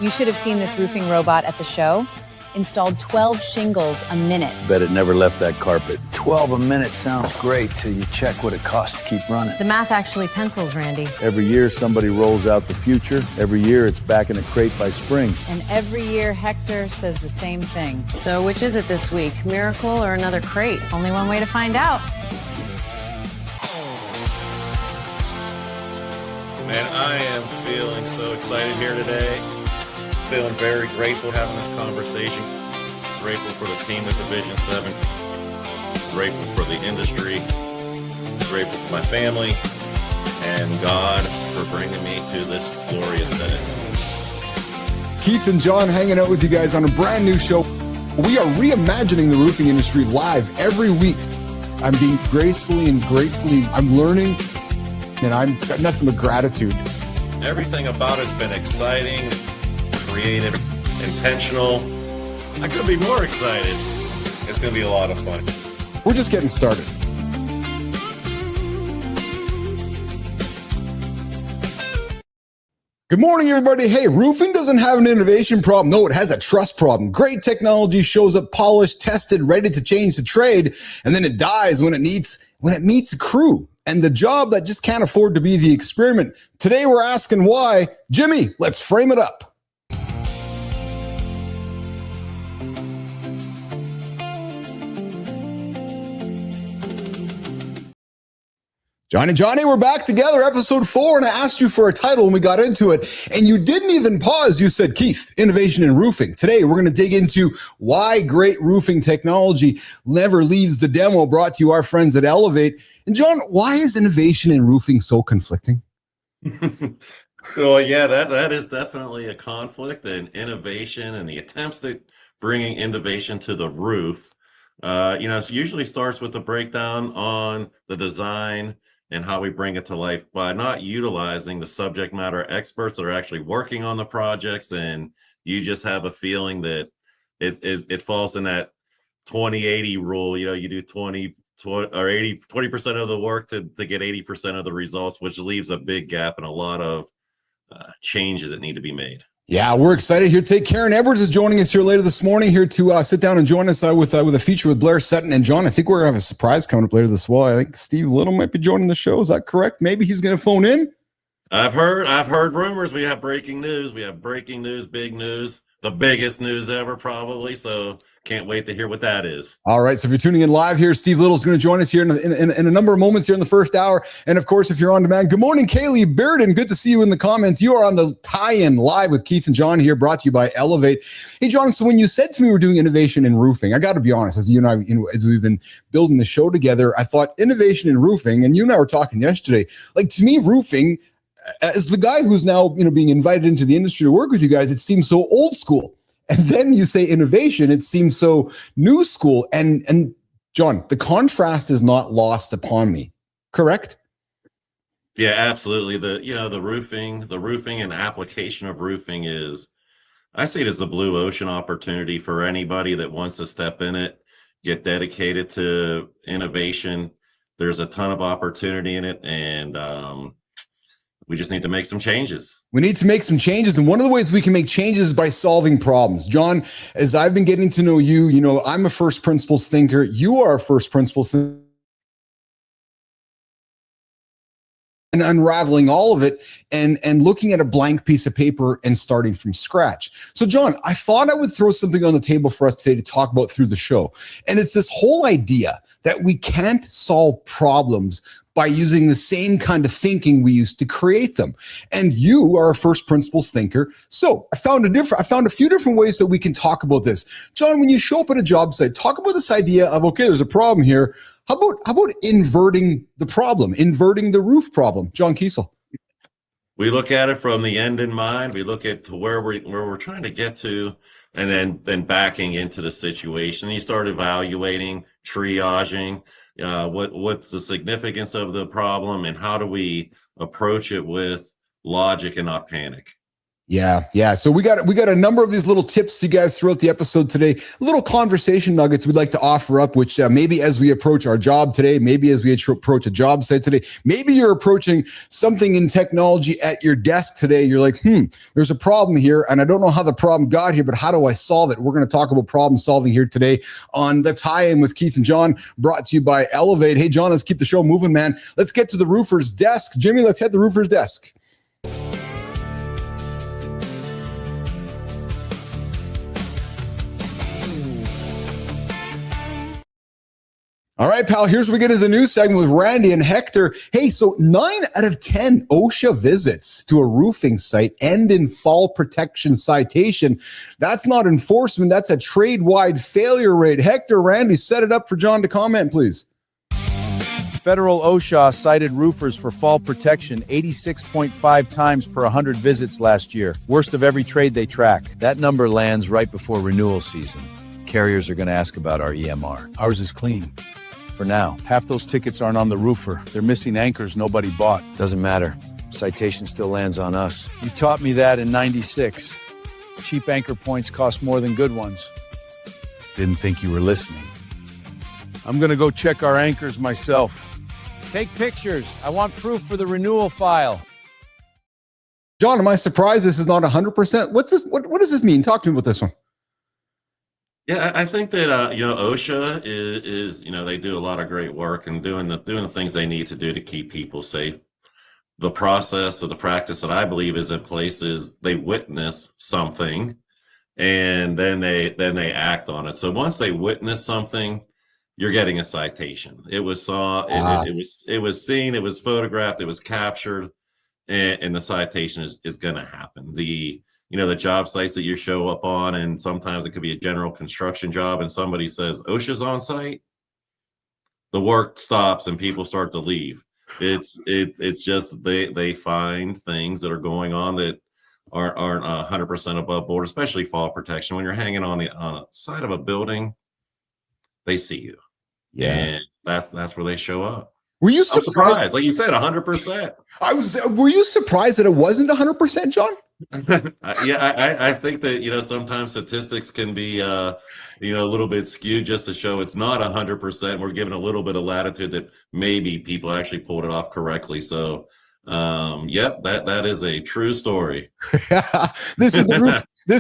You should have seen this roofing robot at the show. Installed 12 shingles a minute. Bet it never left that carpet. 12 a minute sounds great till you check what it costs to keep running. The math actually pencils, Randy. Every year somebody rolls out the future. Every year it's back in a crate by spring. And every year Hector says the same thing. So which is it this week? Miracle or another crate? Only one way to find out. Man, I am feeling so excited here today. Feeling very grateful having this conversation. Grateful for the team at Division 7. Grateful for the industry. Grateful for my family. And God for bringing me to this glorious day. Keith and John hanging out with you guys on a brand new show. We are reimagining the roofing industry live every week. I'm being gracefully and gratefully, I'm learning, and I'm got nothing but gratitude. Everything about it's been exciting, creative, intentional. I could be more excited. It's going to be a lot of fun. We're just getting started. Good morning, everybody. Hey, roofing doesn't have an innovation problem. No, it has a trust problem. Great technology shows up polished, tested, ready to change the trade, and then it dies when it meets a crew. And the job that just can't afford to be the experiment. Today we're asking why. Jimmy, let's frame it up. Johnny, we're back together, episode 4, and I asked you for a title when we got into it, and you didn't even pause. You said, Keith, innovation in roofing. Today, we're going to dig into why great roofing technology never leaves the demo, brought to you our friends at Elevate. And John, why is innovation in roofing so conflicting? Well, yeah, that is definitely a conflict, and innovation and the attempts at bringing innovation to the roof. It usually starts with the breakdown on the design and how we bring it to life by not utilizing the subject matter experts that are actually working on the projects. And you just have a feeling that it falls in that 20-80 rule. You do 20% of the work to get 80% of the results, which leaves a big gap and a lot of changes that need to be made. Yeah, we're excited here. Karen Edwards is joining us here later this morning here to sit down and join us with a feature with Blair Sutton and John. I think we're going to have a surprise coming up later this fall. I think Steve Little might be joining the show. Is that correct? Maybe he's going to phone in. I've heard rumors. We have breaking news. Big news, the biggest news ever probably. So can't wait to hear what that is. All right. So if you're tuning in live here, Steve Little is going to join us here in a number of moments here in the first hour. And of course, if you're on demand, good morning, Kaylee Bearden. Good to see you in the comments. You are on the tie-in live with Keith and John here, brought to you by Elevate. Hey, John, so when you said to me we're doing innovation in roofing, I got to be honest, as you and I, as we've been building the show together, I thought innovation in roofing, and you and I were talking yesterday, like to me, roofing, as the guy who's now, being invited into the industry to work with you guys, it seems so old school. And then you say innovation, it seems so new school. And John, the contrast is not lost upon me, correct? Yeah, absolutely. The roofing and application of roofing I see it as a blue ocean opportunity for anybody that wants to step in it, get dedicated to innovation. There's a ton of opportunity in it, and we just need to make some changes. We need to make some changes. And one of the ways we can make changes is by solving problems. John, as I've been getting to know you, I'm a first principles thinker. You are a first principles thinker. And unraveling all of it and looking at a blank piece of paper and starting from scratch. So John, I thought I would throw something on the table for us today to talk about through the show. And it's this whole idea that we can't solve problems by using the same kind of thinking we used to create them. And you are a first principles thinker. So I found a few different ways that we can talk about this. John, when you show up at a job site, talk about this idea of, okay, there's a problem here. How about inverting the problem, inverting the roof problem? John Kiesel. We look at it from the end in mind. We look at to where we're trying to get to, and then backing into the situation. You start evaluating, triaging, what's the significance of the problem, and how do we approach it with logic and not panic. Yeah. So we got a number of these little tips you guys throughout the episode today, little conversation nuggets we'd like to offer up, which maybe as we approach our job today, maybe as we approach a job site today, maybe you're approaching something in technology at your desk today. You're like, there's a problem here and I don't know how the problem got here, but how do I solve it? We're going to talk about problem solving here today on the tie-in with Keith and John, brought to you by Elevate. Hey, John, let's keep the show moving, man. Let's get to the roofer's desk. Jimmy, let's head to the roofer's desk. All right, pal, here's where we get into the news segment with Randy and Hector. Hey, so 9 out of 10 OSHA visits to a roofing site end in fall protection citation. That's not enforcement. That's a trade-wide failure rate. Hector, Randy, set it up for John to comment, please. Federal OSHA cited roofers for fall protection 86.5 times per 100 visits last year. Worst of every trade they track. That number lands right before renewal season. Carriers are going to ask about our EMR. Ours is clean. For now, half those tickets aren't on the roofer. They're missing anchors nobody bought. Doesn't matter. Citation still lands on us. You taught me that in '96. Cheap anchor points cost more than good ones. Didn't think you were listening. I'm gonna go check our anchors myself. Take pictures. I want proof for the renewal file. John, am I surprised this is not 100%? What's this? What does this mean? Talk to me about this one. Yeah, I think that OSHA is they do a lot of great work and doing the things they need to do to keep people safe. The process or the practice that I believe is in place is they witness something and then they act on it. So once they witness something, you're getting a citation. It was it was seen, it was photographed, it was captured, and the citation is going to happen. The job sites that you show up on, and sometimes it could be a general construction job and somebody says OSHA's on site, the work stops and people start to leave. It's just they find things that are going on that aren't 100% above board, especially fall protection. When you're hanging on the side of a building, they see you. Yeah. And that's where they show up. Were you surprised? Like you said, 100%. Were you surprised that it wasn't 100%, John? I think that sometimes statistics can be a little bit skewed just to show it's not 100%. We're given a little bit of latitude that maybe people actually pulled it off correctly. So that is a true story. This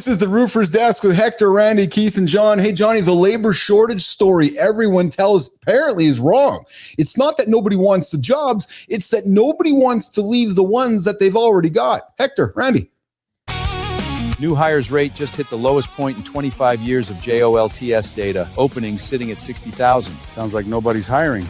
is the roofer's desk with Hector, Randy, Keith, and John. Hey, Johnny, the labor shortage story everyone tells apparently is wrong. It's not that nobody wants the jobs. It's that nobody wants to leave the ones that they've already got. Hector, Randy. New hires rate just hit the lowest point in 25 years of JOLTS data. Openings sitting at 60,000. Sounds like nobody's hiring.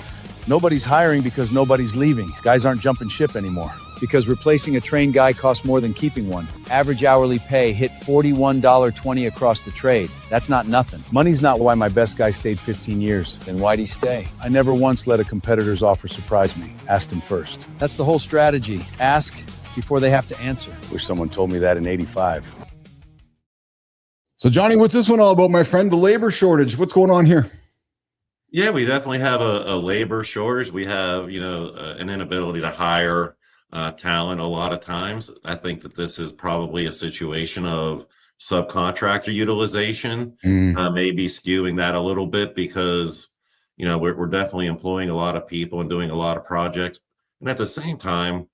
Nobody's hiring because nobody's leaving. Guys aren't jumping ship anymore. Because replacing a trained guy costs more than keeping one. Average hourly pay hit $41.20 across the trade. That's not nothing. Money's not why my best guy stayed 15 years. Then why'd he stay? I never once let a competitor's offer surprise me. Asked him first. That's the whole strategy. Ask before they have to answer. Wish someone told me that in '85. So, Johnny, what's this one all about, my friend? The labor shortage. What's going on here? Yeah, we definitely have a labor shortage. We have, an inability to hire talent a lot of times. I think that this is probably a situation of subcontractor utilization, maybe skewing that a little bit because, we're definitely employing a lot of people and doing a lot of projects. And at the same time,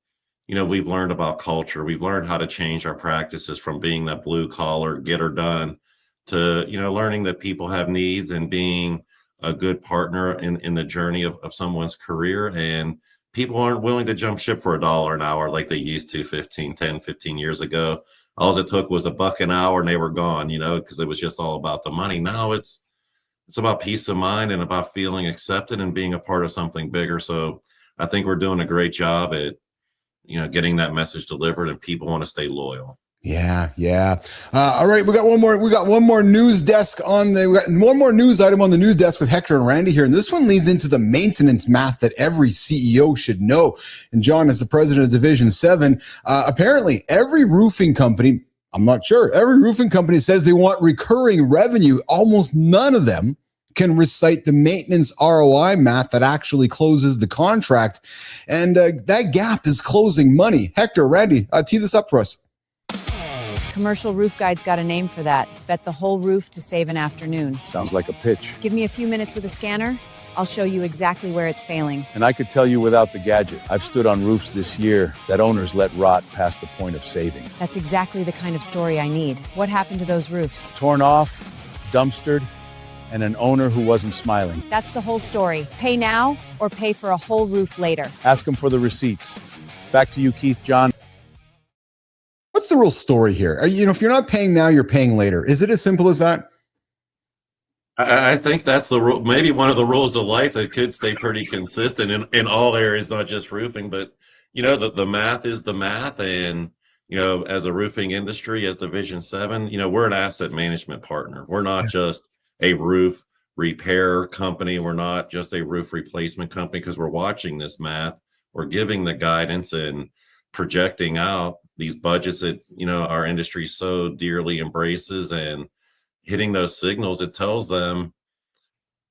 we've learned about culture. We've learned how to change our practices from being that blue collar, get her done to, learning that people have needs and being a good partner in the journey of someone's career. And people aren't willing to jump ship for $1 an hour like they used to 15 years ago. All it took was $1 an hour and they were gone, because it was just all about the money. Now it's about peace of mind and about feeling accepted and being a part of something bigger. So I think we're doing a great job at, getting that message delivered, and people want to stay loyal. Yeah. All right, we got one more news desk we got one more news item on the news desk with Hector and Randy here, and this one leads into the maintenance math that every CEO should know. And John, as the president of Division 7, apparently every roofing company, I'm not sure, every roofing company says they want recurring revenue. Almost none of them can recite the maintenance ROI math that actually closes the contract, and that gap is closing money. Hector, Randy, tee this up for us. Commercial Roof Guide's got a name for that. Bet the whole roof to save an afternoon. Sounds like a pitch. Give me a few minutes with a scanner. I'll show you exactly where it's failing. And I could tell you without the gadget. I've stood on roofs this year that owners let rot past the point of saving. That's exactly the kind of story I need. What happened to those roofs? Torn off, dumpstered, and an owner who wasn't smiling. That's the whole story. Pay now or pay for a whole roof later. Ask them for the receipts. Back to you, Keith, John. What's the real story here? If you're not paying now, you're paying later. Is it as simple as that? I think that's the rule, maybe one of the rules of life that could stay pretty consistent in all areas, not just roofing. But the math is the math, and as a roofing industry, as Division 7, we're an asset management partner. We're not just a roof repair company. We're not just a roof replacement company, because we're watching this math. We're giving the guidance and projecting out these budgets that our industry so dearly embraces, and hitting those signals. It tells them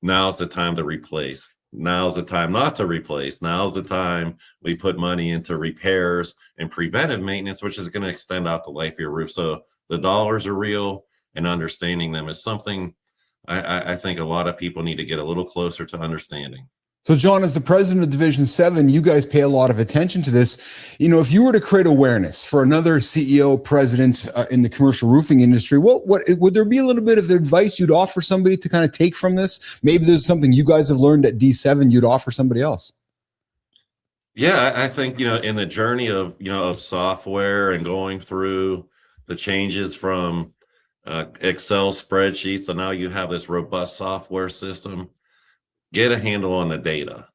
now's the time to replace. Now's the time not to replace. Now's the time we put money into repairs and preventive maintenance, which is going to extend out the life of your roof. So the dollars are real, and understanding them is something I think a lot of people need to get a little closer to understanding. So, John, as the president of Division 7, you guys pay a lot of attention to this. If you were to create awareness for another CEO, president in the commercial roofing industry, what would there be a little bit of advice you'd offer somebody to kind of take from this? Maybe there's something you guys have learned at D7 you'd offer somebody else. Yeah, I think, in the journey of software and going through the changes from Excel spreadsheets, and now you have this robust software system. Get a handle on the data.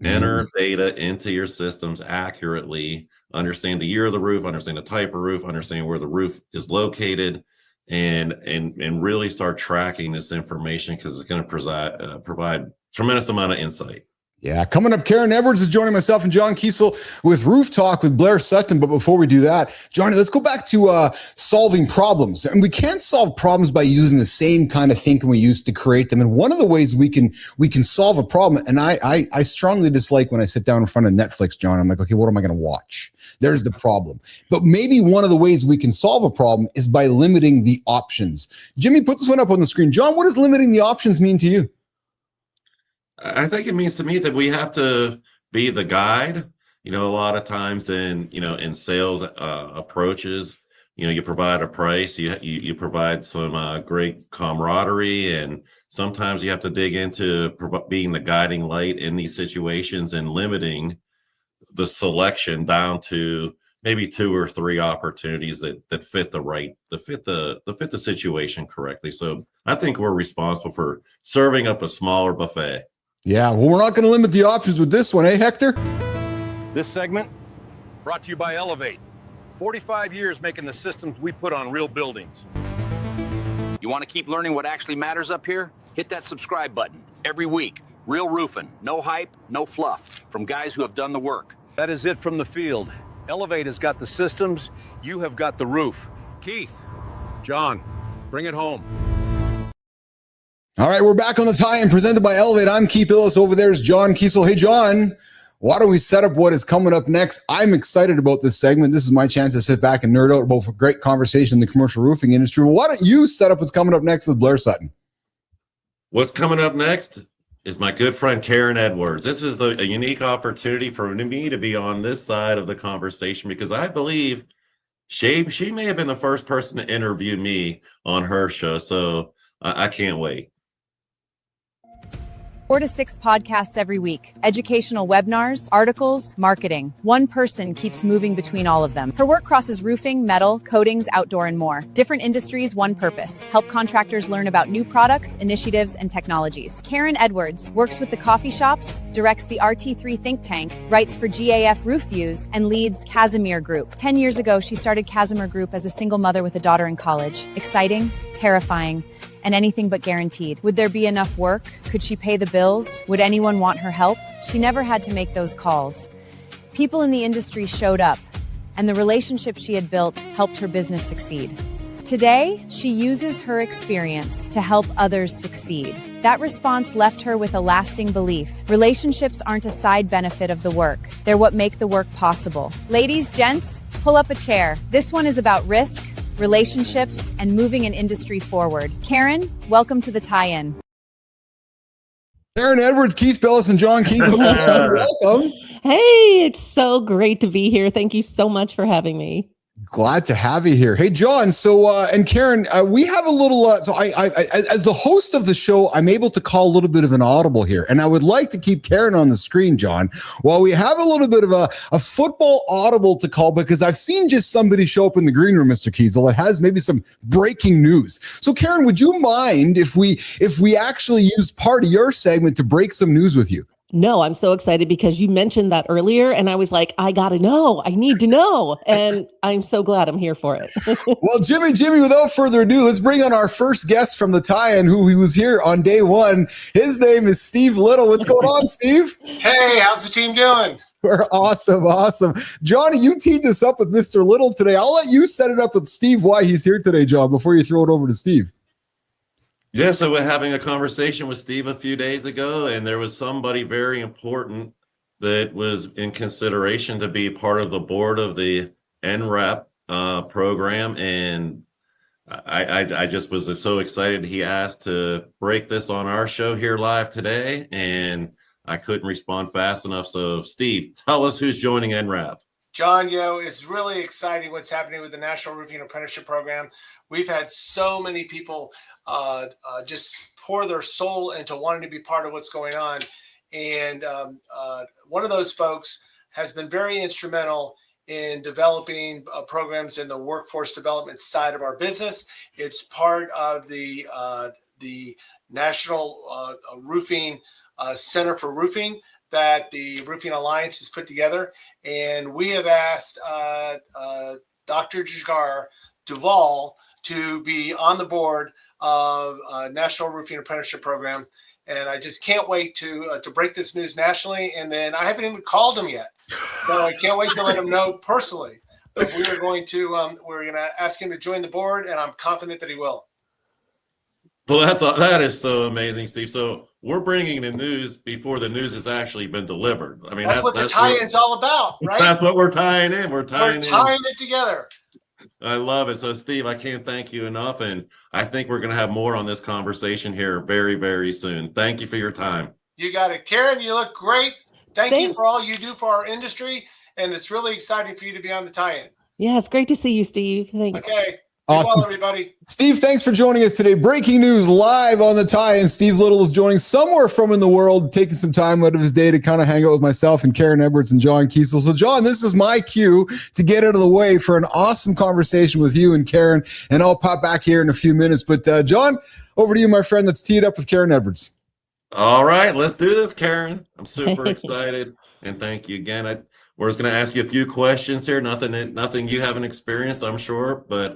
Enter data into your systems accurately. Understand the year of the roof, understand the type of roof, understand where the roof is located, and really start tracking this information, because it's going to provide tremendous amount of insight. Yeah, coming up, Karen Edwards is joining myself and John Kiesel with Roof Talk with Blair Sutton. But before we do that, Johnny, let's go back to solving problems. And we can't solve problems by using the same kind of thinking we used to create them. And one of the ways we can solve a problem, and I strongly dislike when I sit down in front of Netflix, John, I'm like, okay, what am I going to watch? There's the problem. But maybe one of the ways we can solve a problem is by limiting the options. Jimmy, put this one up on the screen. John, what does limiting the options mean to you? I think it means to me that we have to be the guide. A lot of times in sales approaches, you provide a price, you provide some great camaraderie, and sometimes you have to dig into being the guiding light in these situations and limiting the selection down to maybe 2 or 3 opportunities that fit the situation correctly. So I think we're responsible for serving up a smaller buffet. Yeah, well, we're not going to limit the options with this one, eh, Hector? This segment brought to you by Elevate. 45 years making the systems we put on real buildings. You want to keep learning what actually matters up here? Hit that subscribe button. Every week, real roofing. No hype, no fluff. From guys who have done the work. That is it from the field. Elevate has got the systems. You have got the roof. Keith, John, bring it home. All right, we're back on the tie-in presented by Elevate. I'm Keith Bilous. Over there is John Kiesel. Hey, John, why don't we set up what is coming up next? I'm excited about this segment. This is my chance to sit back and nerd out about a great conversation in the commercial roofing industry. Well, why don't you set up what's coming up next with Blair Sutton? What's coming up next is my good friend Karen Edwards. This is a unique opportunity for me to be on this side of the conversation, because I believe she may have been the first person to interview me on her show. So I can't wait. 4 to 6 podcasts every week, educational webinars, articles, marketing. One person keeps moving between all of them. Her work crosses roofing, metal, coatings, outdoor, and more. Different industries, one purpose. Help contractors learn about new products, initiatives, and technologies. Karen Edwards works with the coffee shops, directs the RT3 think tank, writes for GAF RoofViews, and leads Casimir Group. 10 years ago, she started Casimir Group as a single mother with a daughter in college. Exciting, terrifying, and anything but guaranteed. Would there be enough work? Could she pay the bills? Would anyone want her help? She never had to make those calls. People in the industry showed up, and the relationship she had built helped her business succeed. Today, she uses her experience to help others succeed. That response left her with a lasting belief. Relationships aren't a side benefit of the work. They're what make the work possible. Ladies, gents, pull up a chair. This one is about risk, relationships, and moving an industry forward. Karen, welcome to the tie-in. Karen Edwards, Keith Bilous, and John Kiesel. Welcome. Hey, it's so great to be here. Thank you so much for having me. Glad to have you here. Hey, John. So, and Karen, we have a little, so I, as the host of the show, I'm able to call a little bit of an audible here. And I would like to keep Karen on the screen, John, while we have a little bit of a football audible to call, because I've seen just somebody show up in the green room, Mr. Kiesel. It has maybe some breaking news. So, Karen, would you mind if we actually use part of your segment to break some news with you? No, I'm so excited because you mentioned that earlier and I was like, I got to know. I need to know. And I'm so glad I'm here for it. Well, Jimmy, without further ado, let's bring on our first guest from the tie-in who he was here on day one. His name is Steve Little. What's going on, Steve? Hey, how's the team doing? We're awesome. Johnny, you teed this up with Mr. Little today. I'll let you set it up with Steve why he's here today, John, before you throw it over to Steve. Yeah, so we're having a conversation with Steve a few days ago, and there was somebody very important that was in consideration to be part of the board of the NREP program. And I just was so excited. He asked to break this on our show here live today, and I couldn't respond fast enough. So, Steve, tell us who's joining NREP. John, it's really exciting what's happening with the National Roofing Apprenticeship Program. We've had so many people just pour their soul into wanting to be part of what's going on. And one of those folks has been very instrumental in developing programs in the workforce development side of our business. It's part of the National Roofing Center for Roofing that the Roofing Alliance has put together. And we have asked Dr. Jagar Duval to be on the board of National Roofing Apprenticeship Program. And I just can't wait to break this news nationally. And then I haven't even called him yet, so I can't wait to let him know personally. But we're going to ask him to join the board, and I'm confident that he will. Well, that is so amazing, Steve. So we're bringing the news before the news has actually been delivered. I mean, that's what the tie-in's all about, right? That's what we're tying in. We're tying it together. I love it. So, Steve, I can't thank you enough, and I think we're going to have more on this conversation here very, very soon. Thank you for your time. You got it. Karen, you look great. Thanks you for all you do for our industry, and it's really exciting for you to be on the tie-in. Yeah, it's great to see you, Steve. Thanks. Okay. Awesome. Well, everybody. Steve, thanks for joining us today. Breaking news live on the tie-in. Steve Little is joining somewhere from in the world, taking some time out of his day to kind of hang out with myself and Karen Edwards and John Kiesel. So, John, this is my cue to get out of the way for an awesome conversation with you and Karen, and I'll pop back here in a few minutes. But, John, over to you, my friend. Let's tee it up with Karen Edwards. All right, let's do this, Karen. I'm super excited, and thank you again. We're just going to ask you a few questions here. Nothing you haven't experienced, I'm sure, but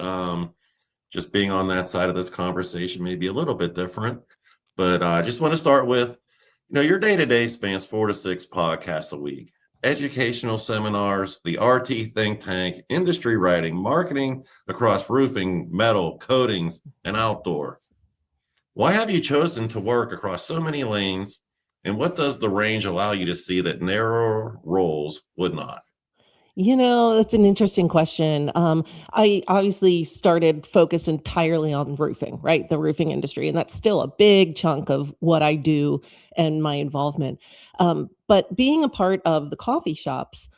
just being on that side of this conversation may be a little bit different. But I just want to start with, your day-to-day spans 4 to 6 podcasts a week, educational seminars, the RT think tank, industry writing, marketing across roofing, metal, coatings, and outdoor. Why have you chosen to work across so many lanes? And what does the range allow you to see that narrower roles would not? That's an interesting question. I obviously started focused entirely on roofing, right? The roofing industry. And that's still a big chunk of what I do and my involvement. But being a part of the coffee shops,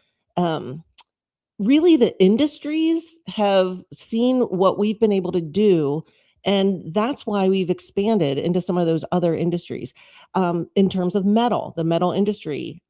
really the industries have seen what we've been able to do. And that's why we've expanded into some of those other industries. In terms of metal, the metal industry,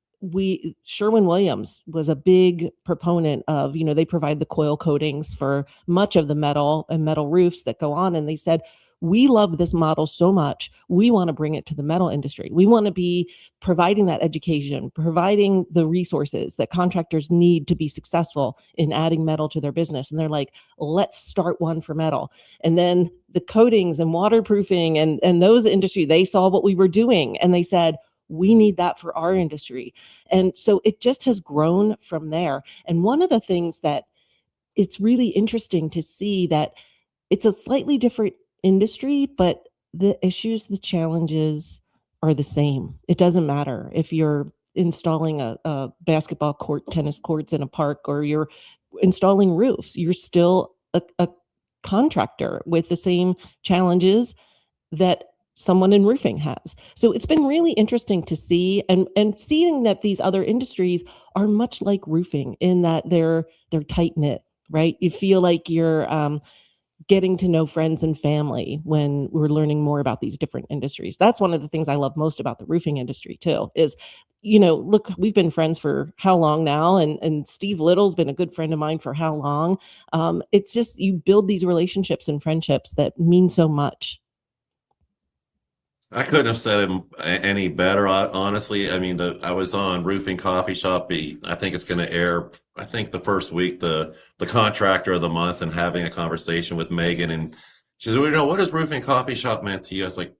Sherwin-Williams was a big proponent of, they provide the coil coatings for much of the metal and metal roofs that go on. And they said, we love this model so much. We want to bring it to the metal industry. We want to be providing that education, providing the resources that contractors need to be successful in adding metal to their business. And they're like, let's start one for metal. And then the coatings and waterproofing and those industry, they saw what we were doing and they said, we need that for our industry. And so it just has grown from there. And one of the things that it's really interesting to see that it's a slightly different industry, but the issues, the challenges are the same. It doesn't matter if you're installing a basketball court, tennis courts in a park, or you're installing roofs. You're still a contractor with the same challenges that someone in roofing has. So it's been really interesting to see and seeing that these other industries are much like roofing in that they're tight knit, right? You feel like you're getting to know friends and family when we're learning more about these different industries. That's one of the things I love most about the roofing industry too, is, look, we've been friends for how long now? And Steve Little's been a good friend of mine for how long? It's just, you build these relationships and friendships that mean so much. I couldn't have said it any better, honestly. I mean, I was on Roofing Coffee Shop. I think it's going to air, I think the first week, the contractor of the month, and having a conversation with Megan. And she said, what does Roofing Coffee Shop meant to you? I was like,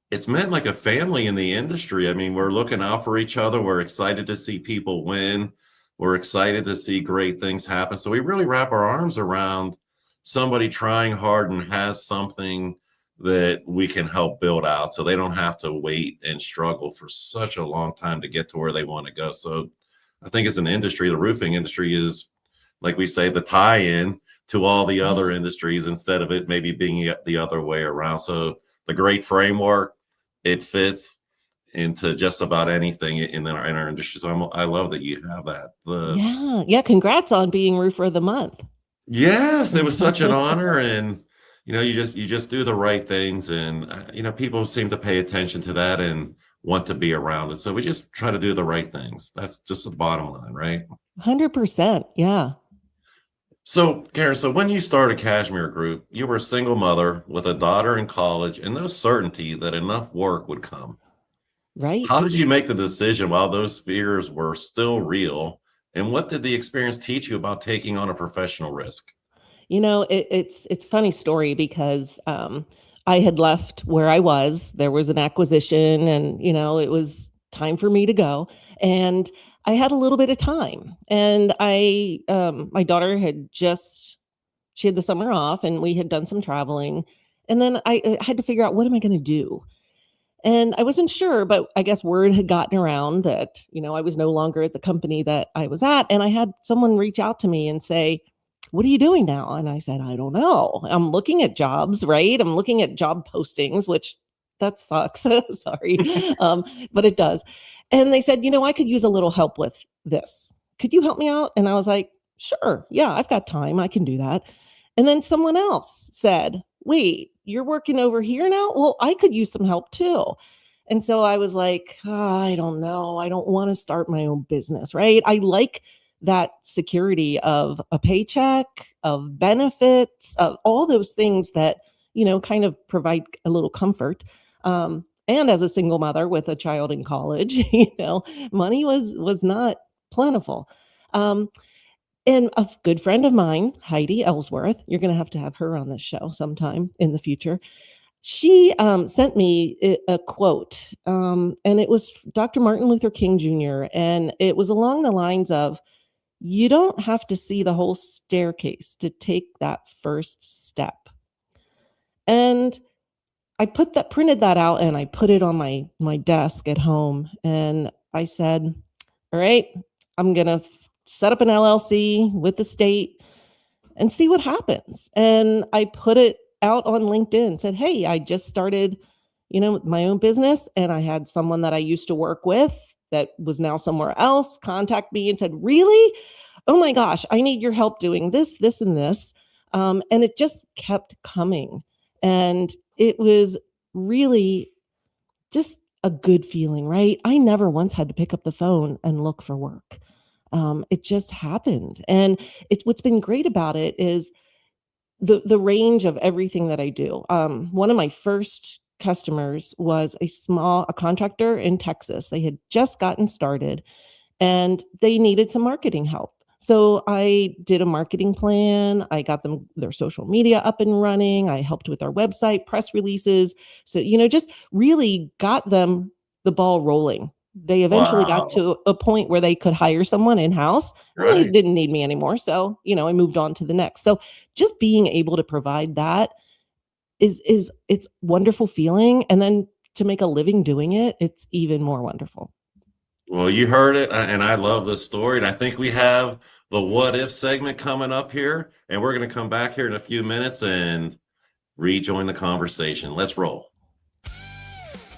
it's meant like a family in the industry. I mean, we're looking out for each other. We're excited to see people win. We're excited to see great things happen. So we really wrap our arms around somebody trying hard and has something that we can help build out, so they don't have to wait and struggle for such a long time to get to where they want to go. So I think as an industry, the roofing industry is, like we say, the tie-in to all the other industries, instead of it maybe being the other way around. So the great framework, it fits into just about anything in our industry. So I love that you have that. Yeah. Congrats on being Roofer of the Month. Yes, it was such an honor. And you just do the right things, and people seem to pay attention to that and want to be around it. So we just try to do the right things. That's just the bottom line, right? 100%. Yeah. So Karen, when you started Casimir Group, you were a single mother with a daughter in college and no certainty that enough work would come. Right. How did you make the decision while those fears were still real? And what did the experience teach you about taking on a professional risk? It's a funny story because I had left where I was. There was an acquisition, and it was time for me to go. And I had a little bit of time, and my daughter she had the summer off, and we had done some traveling, and then I had to figure out, what am I going to do? And I wasn't sure, but I guess word had gotten around that I was no longer at the company that I was at, and I had someone reach out to me and say, what are you doing now? And I said, I don't know. I'm looking at jobs, right? I'm looking at job postings, which that sucks. Sorry. But it does. And they said, I could use a little help with this. Could you help me out? And I was like, sure. Yeah, I've got time. I can do that. And then someone else said, wait, you're working over here now? Well, I could use some help too. And so I was like, I don't know. I don't want to start my own business, right? I like that security of a paycheck, of benefits, of all those things that, kind of provide a little comfort. And as a single mother with a child in college, money was not plentiful. And a good friend of mine, Heidi Ellsworth, you're going to have her on this show sometime in the future. She sent me a quote, and it was Dr. Martin Luther King Jr. And it was along the lines of, you don't have to see the whole staircase to take that first step. And I printed that out, and I put it on my desk at home. And I said, all right, I'm going to set up an LLC with the state and see what happens. And I put it out on LinkedIn, said, hey, I just started, my own business. And I had someone that I used to work with that was now somewhere else contact me and said, really? Oh my gosh, I need your help doing this, this, and this. And it just kept coming. And it was really just a good feeling, right? I never once had to pick up the phone and look for work. It just happened. And what's been great about it is the range of everything that I do. One of my first customers was a contractor in Texas. They had just gotten started and they needed some marketing help. So I did a marketing plan. I got them their social media up and running. I helped with their website, press releases. So, just really got them the ball rolling. They eventually got to a point where they could hire someone in-house. Right. They didn't need me anymore. So, I moved on to the next. So just being able to provide that it's wonderful feeling. And then to make a living doing it, it's even more wonderful. Well, you heard it, and I love this story. And I think we have the what if segment coming up here, and we're going to come back here in a few minutes and rejoin the conversation. Let's roll.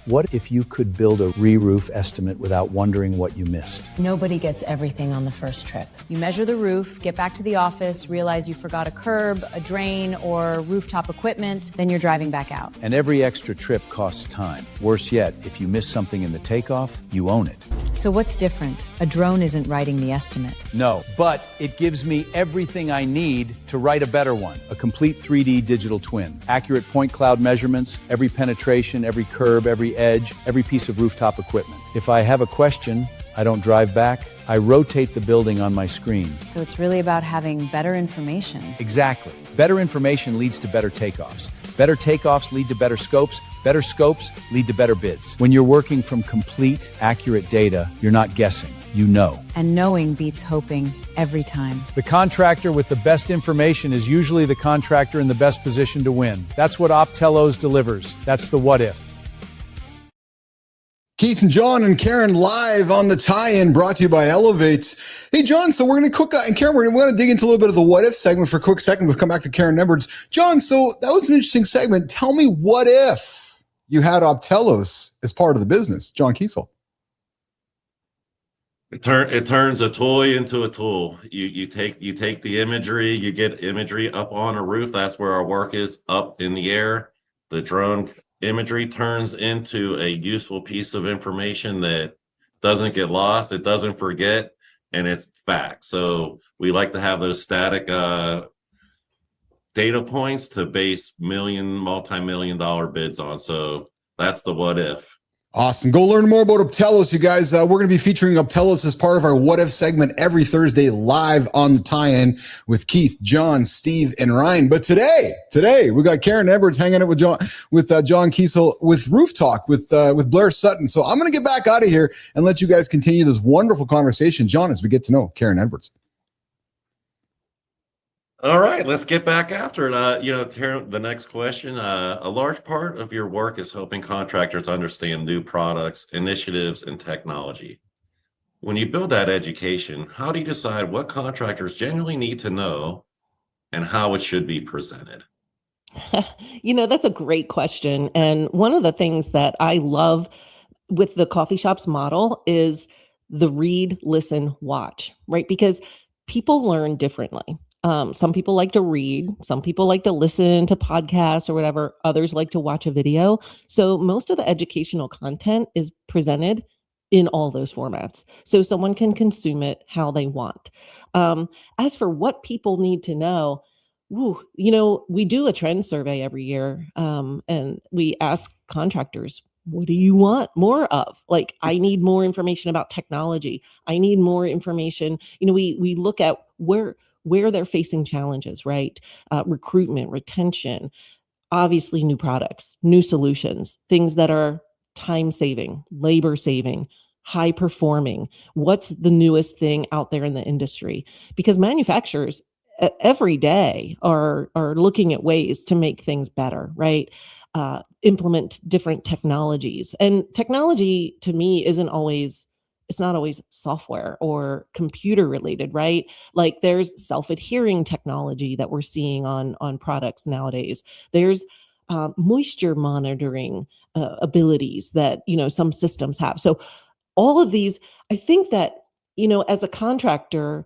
What if you could build a re-roof estimate without wondering what you missed? Nobody gets everything on the first trip. You measure the roof, get back to the office, realize you forgot a curb, a drain, or rooftop equipment, then you're driving back out. And every extra trip costs time. Worse yet, if you miss something in the takeoff, you own it. So what's different? A drone isn't writing the estimate. No, but it gives me everything I need to write a better one. A complete 3D digital twin. Accurate point cloud measurements, every penetration, every curb, every edge, every piece of rooftop equipment. If I have a question, I don't drive back. I rotate the building on my screen. So it's really about having better information. Exactly. Better information leads to better takeoffs. Better takeoffs lead to better scopes. Better scopes lead to better bids. When you're working from complete, accurate data, you're not guessing, you know. And knowing beats hoping every time. The contractor with the best information is usually the contractor in the best position to win. That's what Optelos delivers. That's the what if. Keith and John and Karen live on the tie-in, brought to you by Elevate. Hey, John, so we're going to cook, and Karen, we're going to dig into a little bit of the what if segment for a quick second. We'll come back to Karen Edwards. John, so that was an interesting segment. Tell me, what if you had Optelos as part of the business? John Kiesel. It turns a toy into a tool. You take the imagery, you get imagery up on a roof. That's where our work is, up in the air. The drone imagery turns into a useful piece of information that doesn't get lost, it doesn't forget, and it's fact. So we like to have those static data points to base multi-million dollar bids on. So that's the what if. Awesome. Go learn more about Optelos, you guys. We're going to be featuring Optelos as part of our What If segment every Thursday live on the tie-in with Keith, John, Steve, and Ryan. But today we got Karen Edwards hanging out with John Kiesel with Roof Talk with Blair Sutton. So I'm going to get back out of here and let you guys continue this wonderful conversation, John, as we get to know Karen Edwards. All right, let's get back after it. Karen, the next question. A large part of your work is helping contractors understand new products, initiatives, and technology. When you build that education, how do you decide what contractors genuinely need to know and how it should be presented? That's a great question. And one of the things that I love with the coffee shops model is the read, listen, watch, right? Because people learn differently. Some people like to read, some people like to listen to podcasts or whatever, others like to watch a video. So most of the educational content is presented in all those formats, so someone can consume it how they want. As for what people need to know, we do a trend survey every year, and we ask contractors, what do you want more of? Like, I need more information about technology. I need more information. We look at where they're facing challenges, right? Recruitment, retention, obviously new products, new solutions, things that are time-saving, labor-saving, high-performing. What's the newest thing out there in the industry? Because manufacturers every day are looking at ways to make things better, right? Implement different technologies. And technology, to me, it's not always software or computer related, right? Like, there's self-adhering technology that we're seeing on products nowadays. There's moisture monitoring abilities that, some systems have. So all of these, I think that, as a contractor,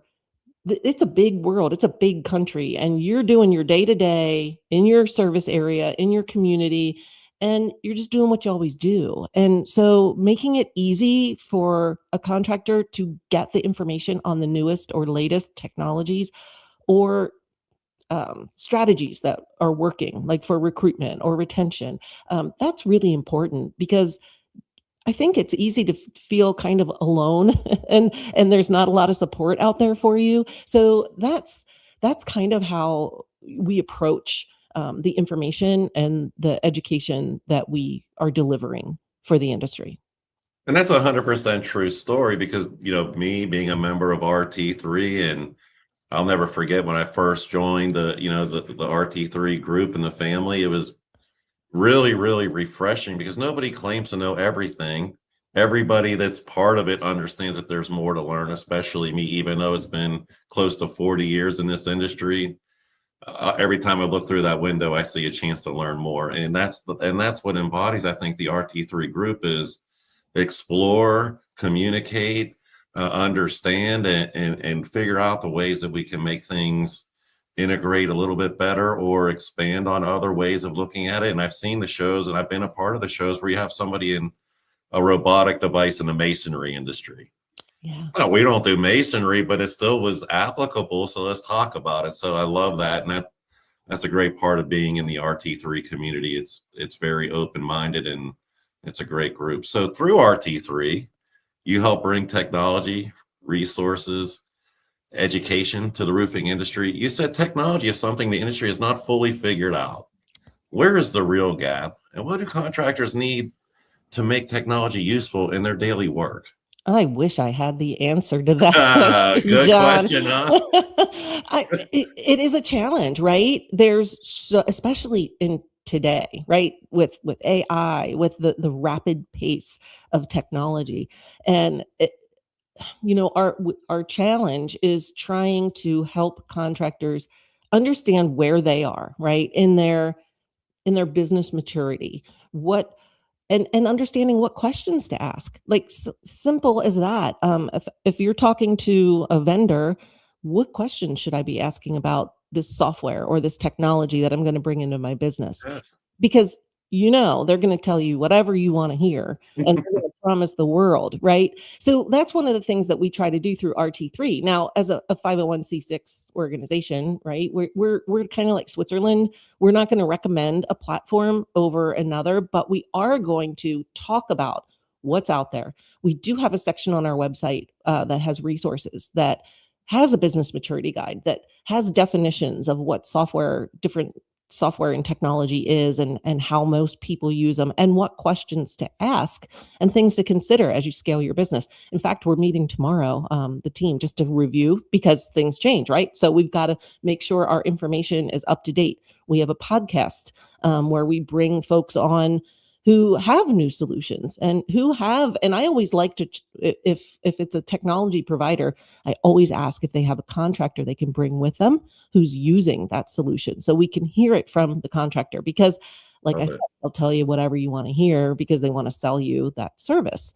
it's a big world, it's a big country, and you're doing your day-to-day in your service area, in your community, and you're just doing what you always do. And so making it easy for a contractor to get the information on the newest or latest technologies or strategies that are working, like for recruitment or retention, that's really important, because I think it's easy to feel kind of alone and there's not a lot of support out there for you. So that's kind of how we approach the information and the education that we are delivering for the industry. And that's 100% true story, because, me being a member of RT3, and I'll never forget when I first joined the RT3 group and the family, it was really, really refreshing, because nobody claims to know everything. everybody that's part of it understands that there's more to learn, especially me, even though it's been close to 40 years in this industry. Every time I look through that window, I see a chance to learn more. And that's what embodies, I think, the RT3 group is explore, communicate, understand, and figure out the ways that we can make things integrate a little bit better or expand on other ways of looking at it. And I've seen the shows, and I've been a part of the shows where you have somebody in a robotic device in the masonry industry. Yeah. Well, we don't do masonry, but it still was applicable. So let's talk about it. So I love that. And that's a great part of being in the RT3 community. It's very open-minded, and it's a great group. So through RT3, you help bring technology, resources, education to the roofing industry. You said technology is something the industry has not fully figured out. Where is the real gap? And what do contractors need to make technology useful in their daily work? I wish I had the answer to that question, Good John. question, huh? It is a challenge, right? Especially in today, right? With AI, with the rapid pace of technology. And our challenge is trying to help contractors understand where they are, right? In their business maturity, and understanding what questions to ask, like simple as that. If you're talking to a vendor, what questions should I be asking about this software or this technology that I'm going to bring into my business? Yes. Because they're going to tell you whatever you want to hear, and they're going to promise the world, right? So that's one of the things that we try to do through RT3. Now, as a 501c6 organization, right, we're kind of like Switzerland. We're not going to recommend a platform over another, but we are going to talk about what's out there. We do have a section on our website that has resources, that has a business maturity guide, that has definitions of what different software and technology is, and how most people use them, and what questions to ask and things to consider as you scale your business. In fact, we're meeting tomorrow, the team, just to review, because things change, right? So we've got to make sure our information is up to date. We have a podcast where we bring folks on who have new solutions and I always like to, if it's a technology provider, I always ask if they have a contractor they can bring with them who's using that solution, so we can hear it from the contractor, because like I said, they'll tell you whatever you want to hear because they want to sell you that service.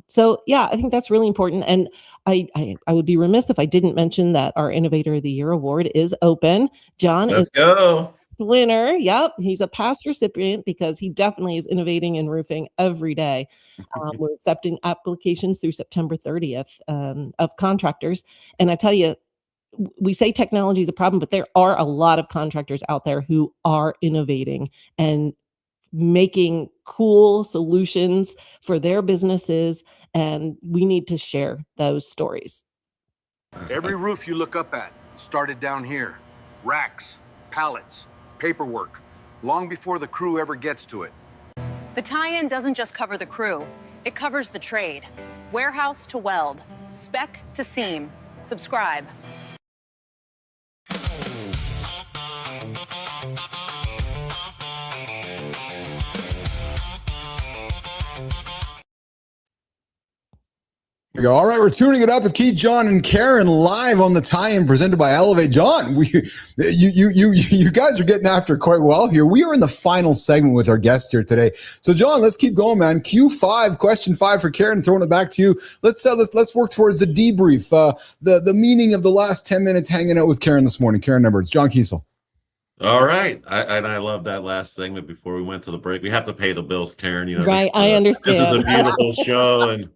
So yeah, I think that's really important. And I would be remiss if I didn't mention that our Innovator of the Year award is open. John Let's go. Winner. Yep. He's a past recipient because he definitely is innovating in roofing every day. We're accepting applications through September 30th of contractors. And I tell you, we say technology is a problem, but there are a lot of contractors out there who are innovating and making cool solutions for their businesses. And we need to share those stories. Every roof you look up at started down here. Racks, pallets, paperwork, long before the crew ever gets to it. The tie-in doesn't just cover the crew, it covers the trade. Warehouse to weld, spec to seam. Subscribe. We go. All right, we're tuning it up with Keith, John, and Karen live on the tie-in presented by Elevate. John, you guys are getting after it quite well here. We are in the final segment with our guest here today. So, John, let's keep going, man. Q5, question 5 for Karen. Throwing it back to you. Let's work towards the debrief. The meaning of the last 10 minutes hanging out with Karen this morning. Karen Edwards, John Kiesel. All right. I love that last segment before we went to the break. We have to pay the bills, Karen. Right, I understand. This is a beautiful show, and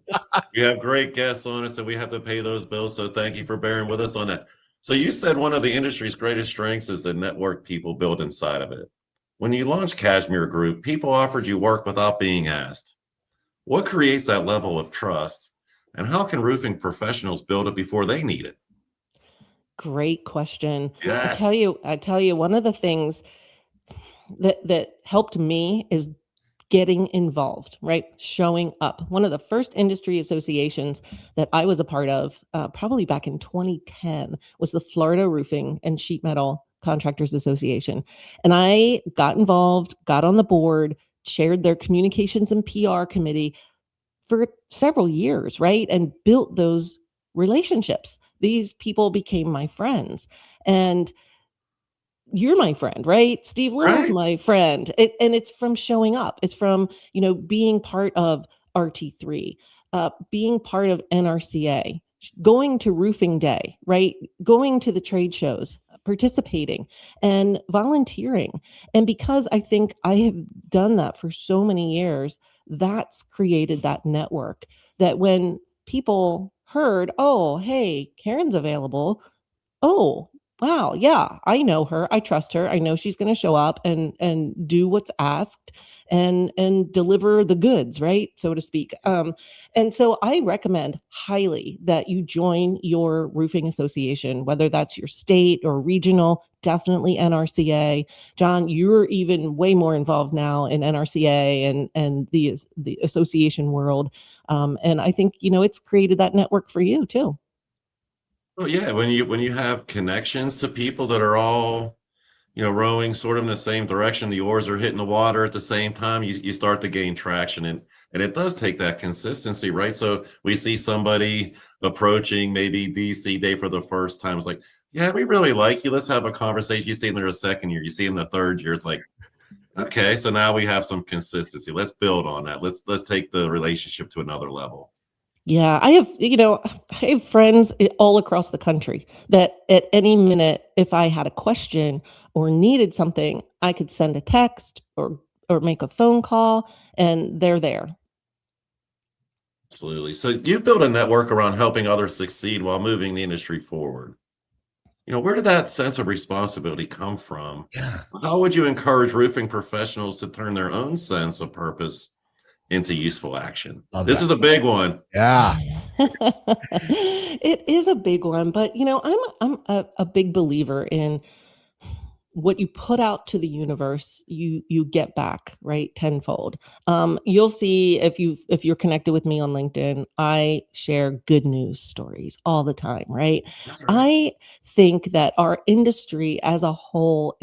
you have great guests on it, so we have to pay those bills. So thank you for bearing with us on that. So you said one of the industry's greatest strengths is the network people build inside of it. When you launched Casimir Group, people offered you work without being asked. What creates that level of trust, and how can roofing professionals build it before they need it? Great question. Yes. I tell you, one of the things that helped me is getting involved, right? Showing up. One of the first industry associations that I was a part of, probably back in 2010, was the Florida Roofing and Sheet Metal Contractors Association. And I got involved, got on the board, chaired their communications and PR committee for several years, right? And built those relationships. These people became my friends. And you're my friend, right? Steve Little's Right. my friend. And it's from showing up. It's from, being part of RT3, being part of NRCA, going to roofing day, right? Going to the trade shows, participating and volunteering. And because I think I have done that for so many years, that's created that network that when people heard, oh, hey, Karen's available. Oh, wow. Yeah, I know her. I trust her. I know she's going to show up and do what's asked and deliver the goods, right? So to speak. And so I recommend highly that you join your roofing association, whether that's your state or regional, definitely NRCA. John, you're even way more involved now in NRCA and the association world. And I think, it's created that network for you too. Oh yeah, when you have connections to people that are all, rowing sort of in the same direction, the oars are hitting the water at the same time, you start to gain traction, and it does take that consistency, right? So we see somebody approaching maybe DC Day for the first time. It's like, yeah, we really like you. Let's have a conversation. You see them there a second year, you see them the third year. It's like, okay, so now we have some consistency. Let's build on that. Let's take the relationship to another level. Yeah, I have friends all across the country that at any minute, if I had a question or needed something, I could send a text or make a phone call and they're there. Absolutely. So you've built a network around helping others succeed while moving the industry forward. Where did that sense of responsibility come from? Yeah. How would you encourage roofing professionals to turn their own sense of purpose into useful action? Love This that. is a big one. Yeah. It is a big one, but I'm a big believer in what you put out to the universe, you get back, right? Tenfold. You'll see if you're connected with me on LinkedIn, I share good news stories all the time, right? That's right. I think that our industry as a whole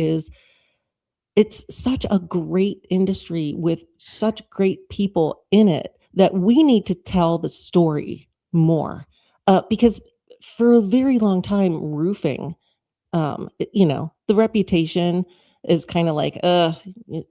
it's such a great industry with such great people in it that we need to tell the story more. Because for a very long time, roofing, the reputation is kind of like,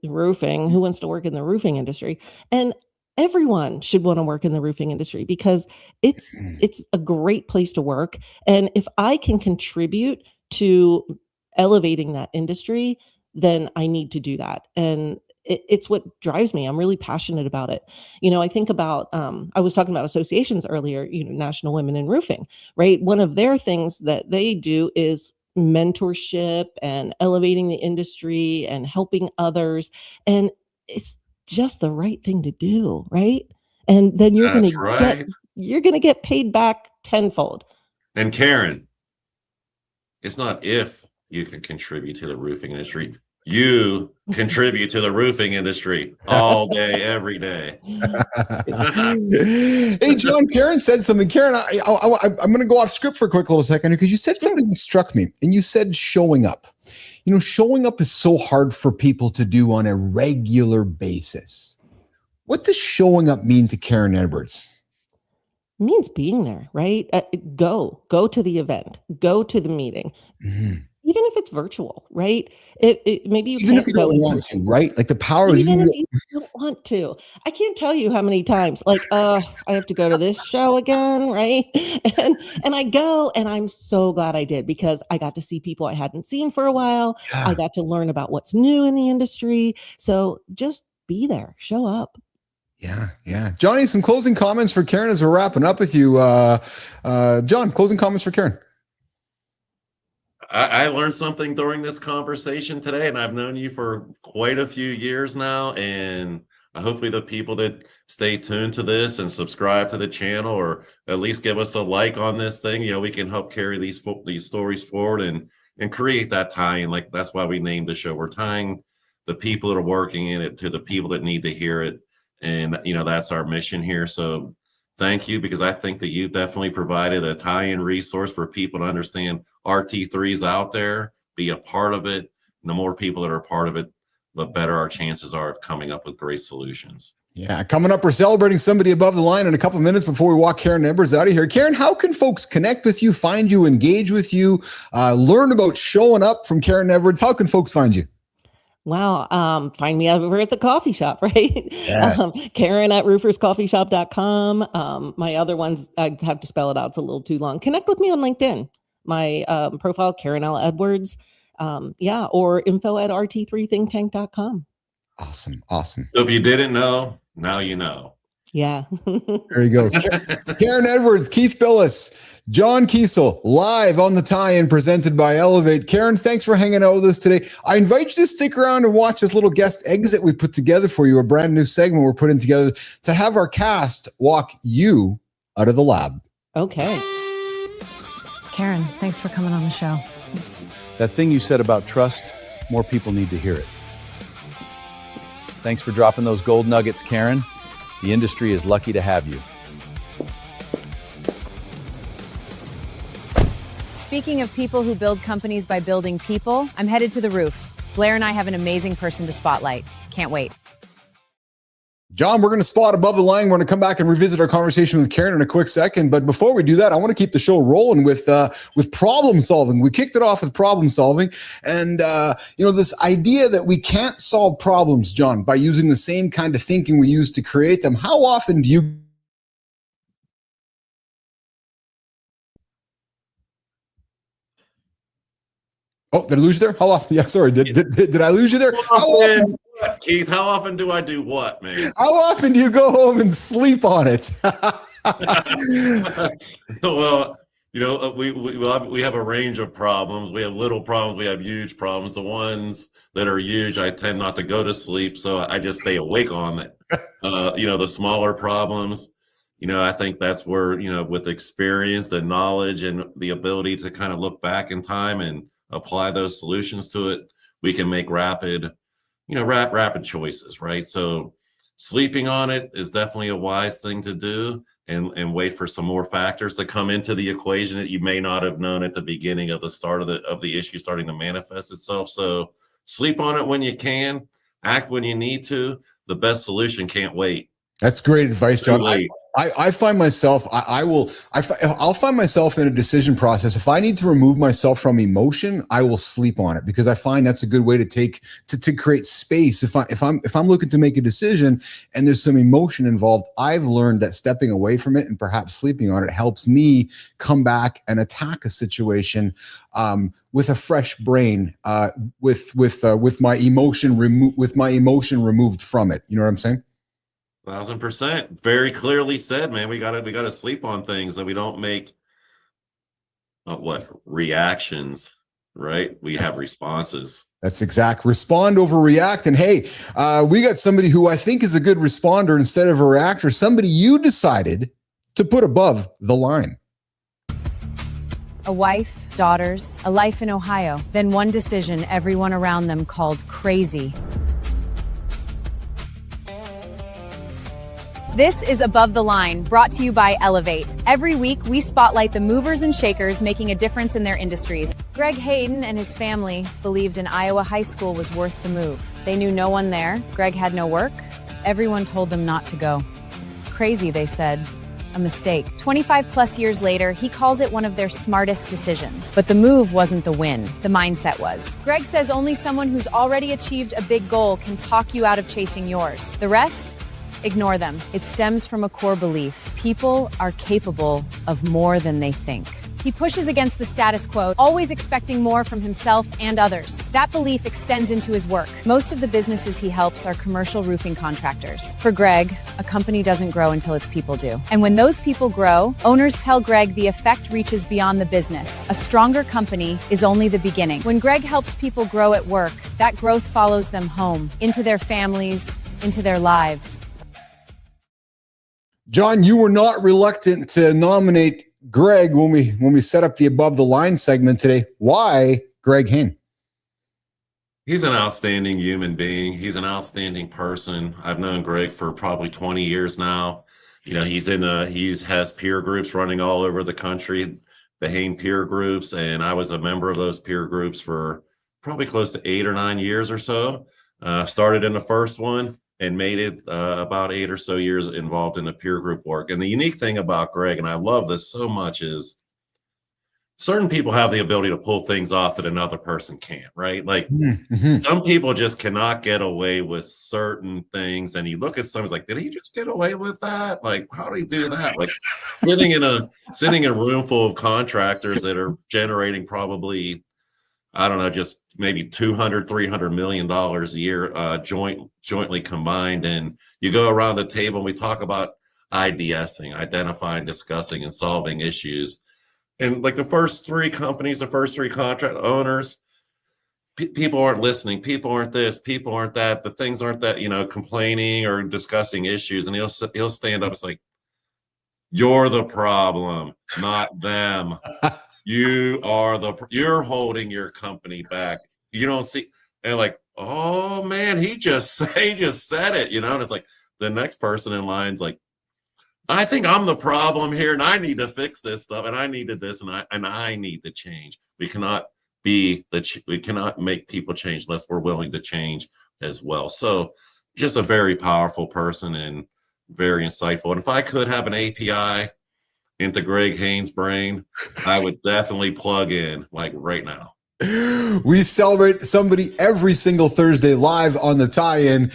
roofing, who wants to work in the roofing industry? And everyone should want to work in the roofing industry because it's a great place to work. And if I can contribute to elevating that industry, then I need to do that. And it's what drives me. I'm really passionate about it. I think about, I was talking about associations earlier, National Women in Roofing, right? One of their things that they do is mentorship and elevating the industry and helping others. And it's just the right thing to do, right? And then That's right. you're going to get paid back tenfold. And Karen, it's not if you can contribute to the roofing industry. You contribute to the roofing industry all day, every day. Hey, John, Karen said something. Karen, I'm going to go off script for a quick little second because you said something that struck me, and you said showing up. Showing up is so hard for people to do on a regular basis. What does showing up mean to Karen Edwards? It means being there, right? Go to the event, go to the meeting. Mm-hmm. Even if it's virtual, right? Maybe you even if you don't want to, right? Like the power. Even if you don't want to, I can't tell you how many times. Like, I have to go to this show again, right? And I go, and I'm so glad I did because I got to see people I hadn't seen for a while. Yeah. I got to learn about what's new in the industry. So just be there, show up. Yeah. Johnny, some closing comments for Karen as we're wrapping up with you. John, closing comments for Karen. I learned something during this conversation today, and I've known you for quite a few years now. And hopefully the people that stay tuned to this and subscribe to the channel, or at least give us a like on this thing, we can help carry these stories forward and create that tie-in. Like, that's why we named the show. We're tying the people that are working in it to the people that need to hear it. And, that's our mission here. So thank you, because I think that you've definitely provided a tie-in resource for people to understand RT3's out there, be a part of it. And the more people that are a part of it, the better our chances are of coming up with great solutions. Yeah, coming up, we're celebrating somebody above the line in a couple of minutes before we walk Karen Edwards out of here. Karen, how can folks connect with you, find you, engage with you, learn about showing up from Karen Edwards? How can folks find you? Wow. Find me over at the coffee shop, right? Yes. Karen at rooferscoffeeshop.com. My other ones, I have to spell it out. It's a little too long. Connect with me on LinkedIn. My profile, Karen L. Edwards. Or info at rt3thinktank.com. Awesome. So if you didn't know, now you know. Yeah. There you go. Karen Edwards, Keith Bilous, John Kiesel, live on the tie-in presented by Elevate. Karen, thanks for hanging out with us today. I invite you to stick around and watch this little guest exit we put together for you, a brand new segment we're putting together to have our cast walk you out of the lab. Okay. Karen, thanks for coming on the show. That thing you said about trust, more people need to hear it. Thanks for dropping those gold nuggets, Karen. The industry is lucky to have you. Speaking of people who build companies by building people, I'm headed to the roof. Blair and I have an amazing person to spotlight. Can't wait. John, we're going to spot above the line. We're going to come back and revisit our conversation with Karen in a quick second. But before we do that, I want to keep the show rolling with problem solving. We kicked it off with problem solving. And, this idea that we can't solve problems, John, by using the same kind of thinking we use to create them. How often do you... Oh, did I lose you there? How often? Yeah, sorry. Did I lose you there? Keith, how often do I do what, man? How often do you go home and sleep on it? Well, we have a range of problems. We have little problems. We have huge problems. The ones that are huge, I tend not to go to sleep, so I just stay awake on it. The smaller problems, I think that's where, with experience and knowledge and the ability to kind of look back in time and apply those solutions to it, we can make rapid choices, right? So sleeping on it is definitely a wise thing to do, and wait for some more factors to come into the equation that you may not have known at the beginning of the start of the issue starting to manifest itself. So sleep on it when you can, act when you need to. The best solution can't wait. That's great advice, John. I find myself, I'll find myself in a decision process. If I need to remove myself from emotion, I will sleep on it, because I find that's a good way to create space. If I'm looking to make a decision and there's some emotion involved, I've learned that stepping away from it and perhaps sleeping on it helps me come back and attack a situation with a fresh brain, with my emotion removed from it. You know what I'm saying? 1,000%. Very clearly said, man. We gotta sleep on things so we don't make reactions, right? We have responses. That's exact. Respond over react. And hey, we got somebody who I think is a good responder instead of a reactor. Somebody you decided to put above the line. A wife, daughters, a life in Ohio. Then one decision everyone around them called crazy. This is Above the Line, brought to you by Elevate. Every week, we spotlight the movers and shakers making a difference in their industries. Greg Hayden and his family believed an Iowa high school was worth the move. They knew no one there. Greg had no work. Everyone told them not to go. Crazy, they said. A mistake. 25 plus years later, he calls it one of their smartest decisions. But the move wasn't the win. The mindset was. Greg says only someone who's already achieved a big goal can talk you out of chasing yours. The rest? Ignore them. It stems from a core belief. People are capable of more than they think. He pushes against the status quo, always expecting more from himself and others. That belief extends into his work. Most of the businesses he helps are commercial roofing contractors. For Greg, a company doesn't grow until its people do. And when those people grow, owners tell Greg the effect reaches beyond the business. A stronger company is only the beginning. When Greg helps people grow at work, that growth follows them home, into their families, into their lives. John, you were not reluctant to nominate Greg when we set up the Above the Line segment today. Why Greg Hayden? He's an outstanding human being. He's an outstanding person. I've known Greg for probably 20 years now. He has peer groups running all over the country, the Hayden peer groups, and I was a member of those peer groups for probably close to 8 or 9 years or so. Started in the first one and made it about 8 or so years involved in the peer group work. And the unique thing about Greg, and I love this so much, is certain people have the ability to pull things off that another person can't, right? Like some people just cannot get away with certain things. And you look at someone's like, did he just get away with that? Like, how did he do that? Like sitting in a room full of contractors that are generating probably, I don't know, just maybe $200-300 million a year jointly combined. And you go around the table and we talk about IDSing, identifying, discussing, and solving issues. And like the first 3 companies, the first 3 contract owners, people aren't listening. People aren't this. People aren't that. The things aren't that, complaining or discussing issues. And he'll stand up. It's like, you're the problem, not them. You're holding your company back. You don't see. And like, oh man, he just said it, And it's like the next person in line's like, I think I'm the problem here, and I need to fix this stuff, and I needed this, and I need to change. We cannot make people change unless we're willing to change as well. So, just a very powerful person and very insightful. And if I could have an API into Greg Haynes' brain, I would definitely plug in like right now. We celebrate somebody every single Thursday live on the tie-in,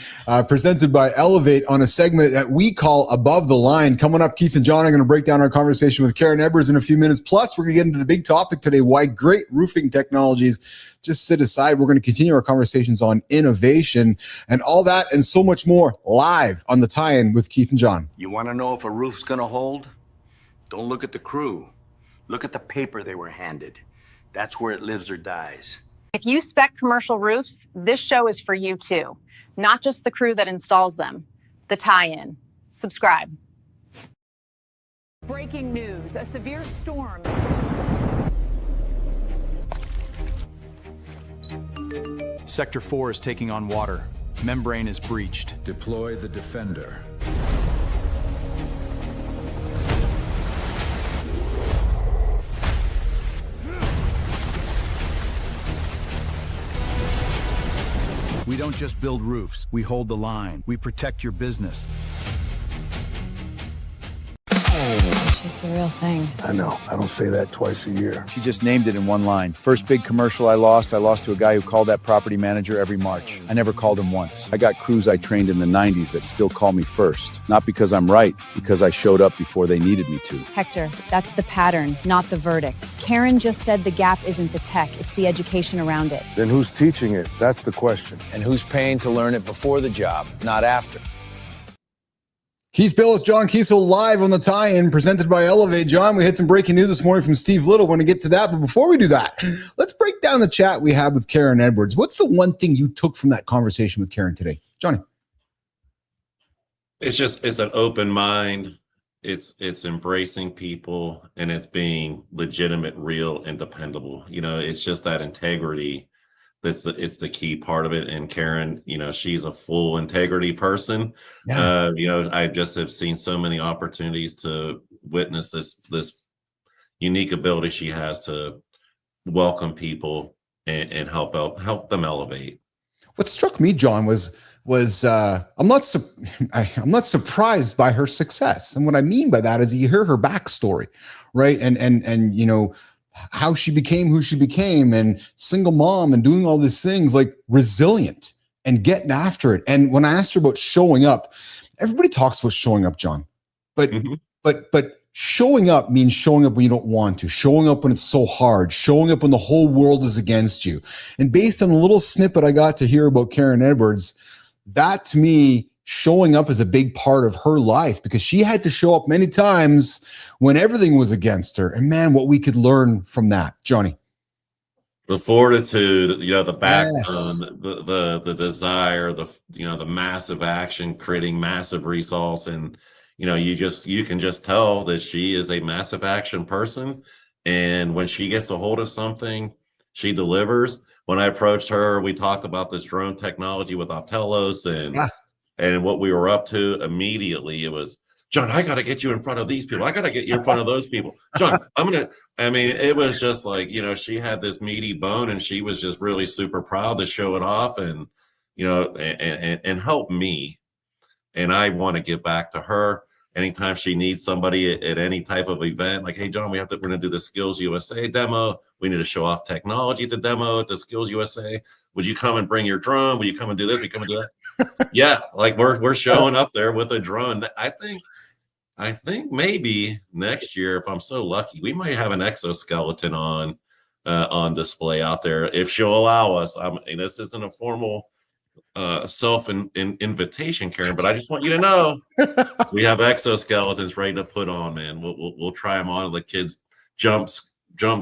presented by Elevate on a segment that we call Above the Line. Coming up, Keith and John are going to break down our conversation with Karen Edwards in a few minutes. Plus, we're going to get into the big topic today, why great roofing technologies just sit aside. We're going to continue our conversations on innovation and all that and so much more live on the tie-in with Keith and John. You want to know if a roof's going to hold? Don't look at the crew. Look at the paper they were handed. That's where it lives or dies. If you spec commercial roofs, this show is for you too. Not just the crew that installs them. The tie-in. Subscribe. Breaking news, a severe storm. Sector 4 is taking on water. Membrane is breached. Deploy the Defender. We don't just build roofs, we hold the line. We protect your business. She's the real thing. I know. I don't say that twice a year. She just named it in one line. First big commercial I lost to a guy who called that property manager every March. I never called him once. I got crews I trained in the 90s that still call me first. Not because I'm right, because I showed up before they needed me to. Hector, that's the pattern, not the verdict. Karen just said the gap isn't the tech, it's the education around it. Then who's teaching it? That's the question. And who's paying to learn it before the job, not after? Keith, Bilous, John Kiesel live on the tie-in presented by Elevate. John, we had some breaking news this morning from Steve Little. We're going to get to that. But before we do that, let's break down the chat we had with Karen Edwards. What's the one thing you took from that conversation with Karen today? Johnny. It's an open mind. It's embracing people, and it's being legitimate, real, and dependable. It's just that integrity. It's the key part of it. And Karen, she's a full integrity person. Yeah. I just have seen so many opportunities to witness this unique ability she has to welcome people and help them elevate. What struck me, John, was I'm not surprised by her success. And what I mean by that is you hear her backstory, right? And how she became who she became, and single mom, and doing all these things, like resilient and getting after it. And when I asked her about showing up, everybody talks about showing up, John, but showing up means showing up when you don't want to, showing up when it's so hard, showing up when the whole world is against you. And based on the little snippet I got to hear about Karen Edwards, that to me, showing up is a big part of her life, because she had to show up many times when everything was against her. And man, what we could learn from that, Johnny. The fortitude, the backbone, Yes. the desire, the massive action, creating massive results. And, you can just tell that she is a massive action person. And when she gets a hold of something, she delivers. When I approached her, we talked about this drone technology with Optelos and what we were up to. Immediately it was, John, I got to get you in front of these people. I got to get you in front of those people. John, it was just like, she had this meaty bone, and she was just really super proud to show it off and, and help me and I want to give back to her. Anytime she needs somebody at any type of event, like, hey, John, we're going to do the Skills USA demo. We need to show off technology at the demo at the Skills USA. Would you come and bring your drone? Will you come and do this? Will you come and do that? Yeah, like we're showing up there with a drone. I think maybe next year, if I'm so lucky, we might have an exoskeleton on display out there if she'll allow us. This isn't a formal invitation, Karen, but I just want you to know we have exoskeletons ready to put on, man. We'll try them on. Let kids jump,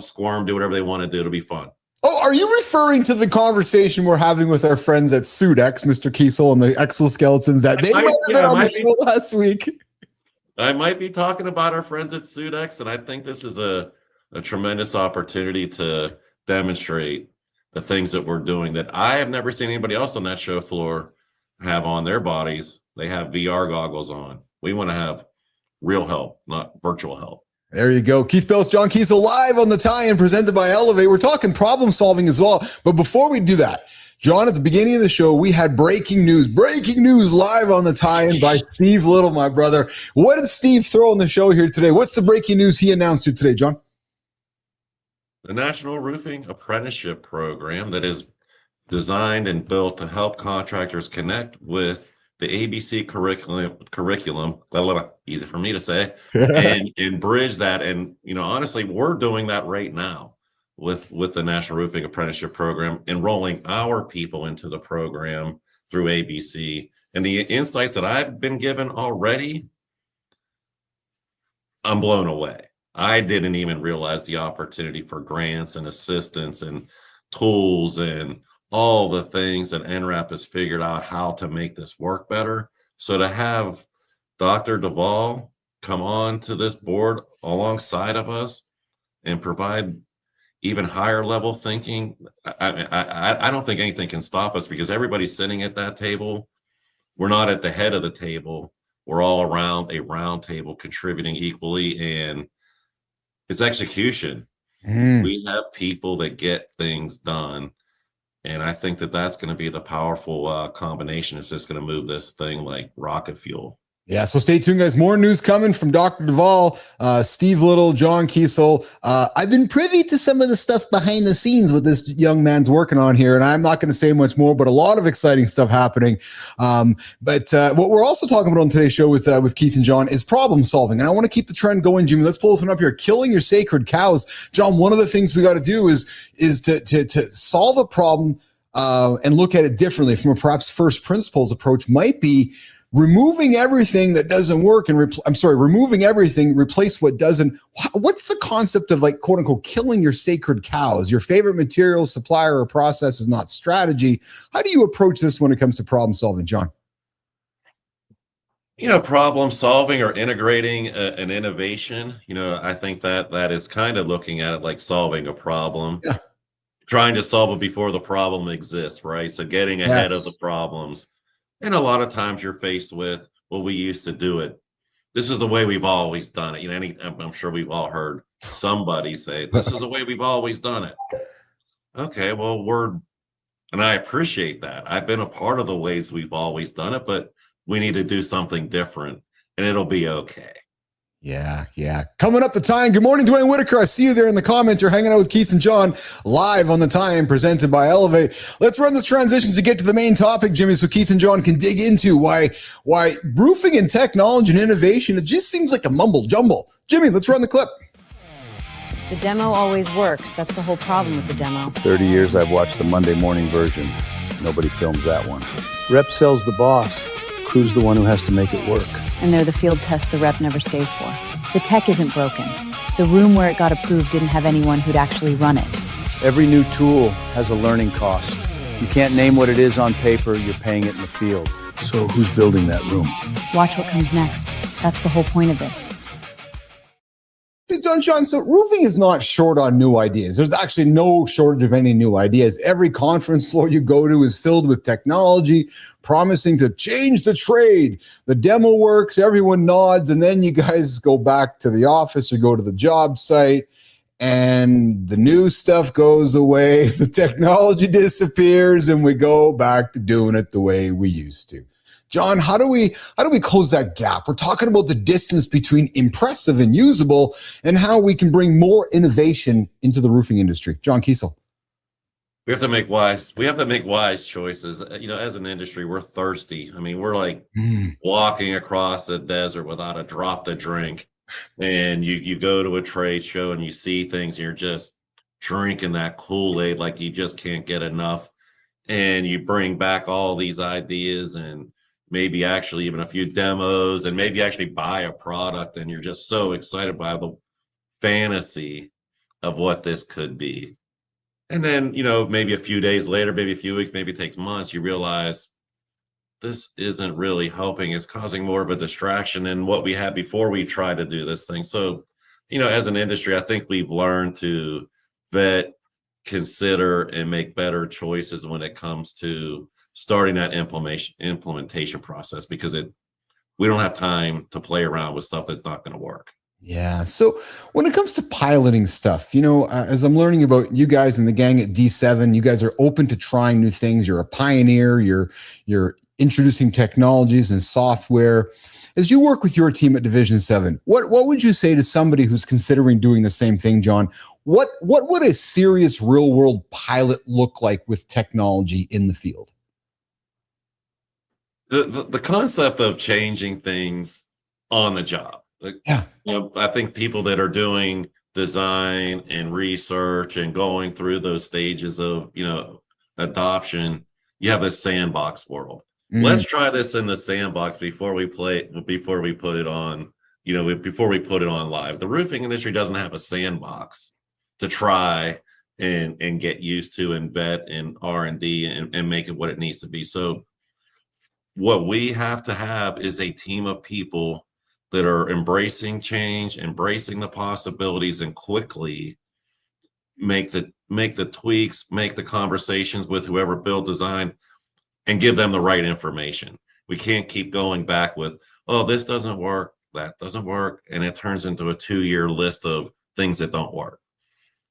squirm, do whatever they want to do. It'll be fun. Oh, are you referring to the conversation we're having with our friends at Sudex, Mr. Kiesel, and the exoskeletons that they might have been on the show last week? I might be talking about our friends at Sudex, and I think this is a tremendous opportunity to demonstrate the things that we're doing that I have never seen anybody else on that show floor have on their bodies. They have VR goggles on. We want to have real help, not virtual help. There you go. Keith Bilous, John Kiesel, live on the tie-in presented by Elevate. We're talking problem solving as well. But before we do that, John, at the beginning of the show, we had breaking news live on the tie-in by Steve Little, my brother. What did Steve throw on the show here today? What's the breaking news he announced here today, John? The National Roofing Apprenticeship Program that is designed and built to help contractors connect with the ABC curriculum, easy for me to say, and bridge that. And, honestly, we're doing that right now with the National Roofing Apprenticeship Program, enrolling our people into the program through ABC. And the insights that I've been given already, I'm blown away. I didn't even realize the opportunity for grants and assistance and tools and all the things that NRAP has figured out how to make this work better. So to have Dr. Duvall come on to this board alongside of us and provide even higher level thinking, I don't think anything can stop us, because everybody's sitting at that table. We're not at the head of the table. We're all around a round table contributing equally, and it's execution. We have people that get things done. And I think that that's going to be the powerful combination. It's just going to move this thing like rocket fuel. Yeah, so stay tuned, guys. More news coming from Dr. Duvall, Steve Little, John Kiesel. I've been privy to some of the stuff behind the scenes what this young man's working on here, and I'm not going to say much more, but a lot of exciting stuff happening. But what we're also talking about on today's show with Keith and John is problem solving. And I want to keep the trend going, Jimmy. Let's pull this one up here. Killing your sacred cows. John, one of the things we got to do is to solve a problem and look at it differently from a perhaps first principles approach might be removing everything that doesn't work and removing everything, replace what doesn't. What's the concept of, like, quote unquote, killing your sacred cows? Your favorite material, supplier, or process is not strategy. How do you approach this when it comes to problem solving, John? Problem solving or integrating an innovation, I think that is kind of looking at it like solving a problem. Yeah. Trying to solve it before the problem exists, right? So getting ahead of the problems. And a lot of times you're faced with, well, we used to do it. This is the way we've always done it. I'm sure we've all heard somebody say, this is the way we've always done it. Okay, well, and I appreciate that. I've been a part of the ways we've always done it, but we need to do something different, and it'll be okay. Yeah. Coming up the tie-in. Good morning, Dwayne Whitaker. I see you there in the comments. You're hanging out with Keith and John live on the tie-in presented by Elevate. Let's run this transition to get to the main topic, Jimmy, so Keith and John can dig into why roofing and technology and innovation, it just seems like a mumble jumble. Jimmy, let's run the clip. The demo always works. That's the whole problem with the demo. 30 years I've watched the Monday morning version. Nobody films that one. Rep sells the boss. Crew's the one who has to make it work. And they're the field test the rep never stays for. The tech isn't broken. The room where it got approved didn't have anyone who'd actually run it. Every new tool has a learning cost. You can't name what it is on paper, you're paying it in the field. So who's building that room? Watch what comes next. That's the whole point of this. John, so roofing is not short on new ideas. There's actually no shortage of any new ideas. Every conference floor you go to is filled with technology promising to change the trade. The demo works, everyone nods, and then you guys go back to the office or go to the job site, and the new stuff goes away, the technology disappears, and we go back to doing it the way we used to. John, how do we close that gap? We're talking about the distance between impressive and usable and how we can bring more innovation into the roofing industry. John Kiesel. We have to make wise choices. As an industry, we're thirsty. I mean, we're like walking across the desert without a drop to drink. And you go to a trade show and you see things, and you're just drinking that Kool-Aid like you just can't get enough. And you bring back all these ideas and maybe actually even a few demos and maybe actually buy a product, and you're just so excited by the fantasy of what this could be. And then, maybe a few days later, maybe a few weeks, maybe it takes months, you realize this isn't really helping. It's causing more of a distraction than what we had before we tried to do this thing. So, as an industry, I think we've learned to vet, consider, and make better choices when it comes to starting that implementation process, because we don't have time to play around with stuff that's not going to work. Yeah. So when it comes to piloting stuff, as I'm learning about you guys and the gang at D7, you guys are open to trying new things. You're a pioneer. You're introducing technologies and software. As you work with your team at Division 7, what would you say to somebody who's considering doing the same thing, John? What would a serious real world pilot look like with technology in the field? The concept of changing things on the job. I think people that are doing design and research and going through those stages of, adoption, you have this sandbox world. Let's try this in the sandbox before we put it on, before we put it on live. The roofing industry doesn't have a sandbox to try and get used to and vet and R&D and make it what it needs to be. So what we have to have is a team of people that are embracing change, embracing the possibilities, and quickly make the tweaks, make the conversations with whoever built design, and give them the right information. We can't keep going back with, oh, this doesn't work, that doesn't work, and it turns into a 2-year list of things that don't work.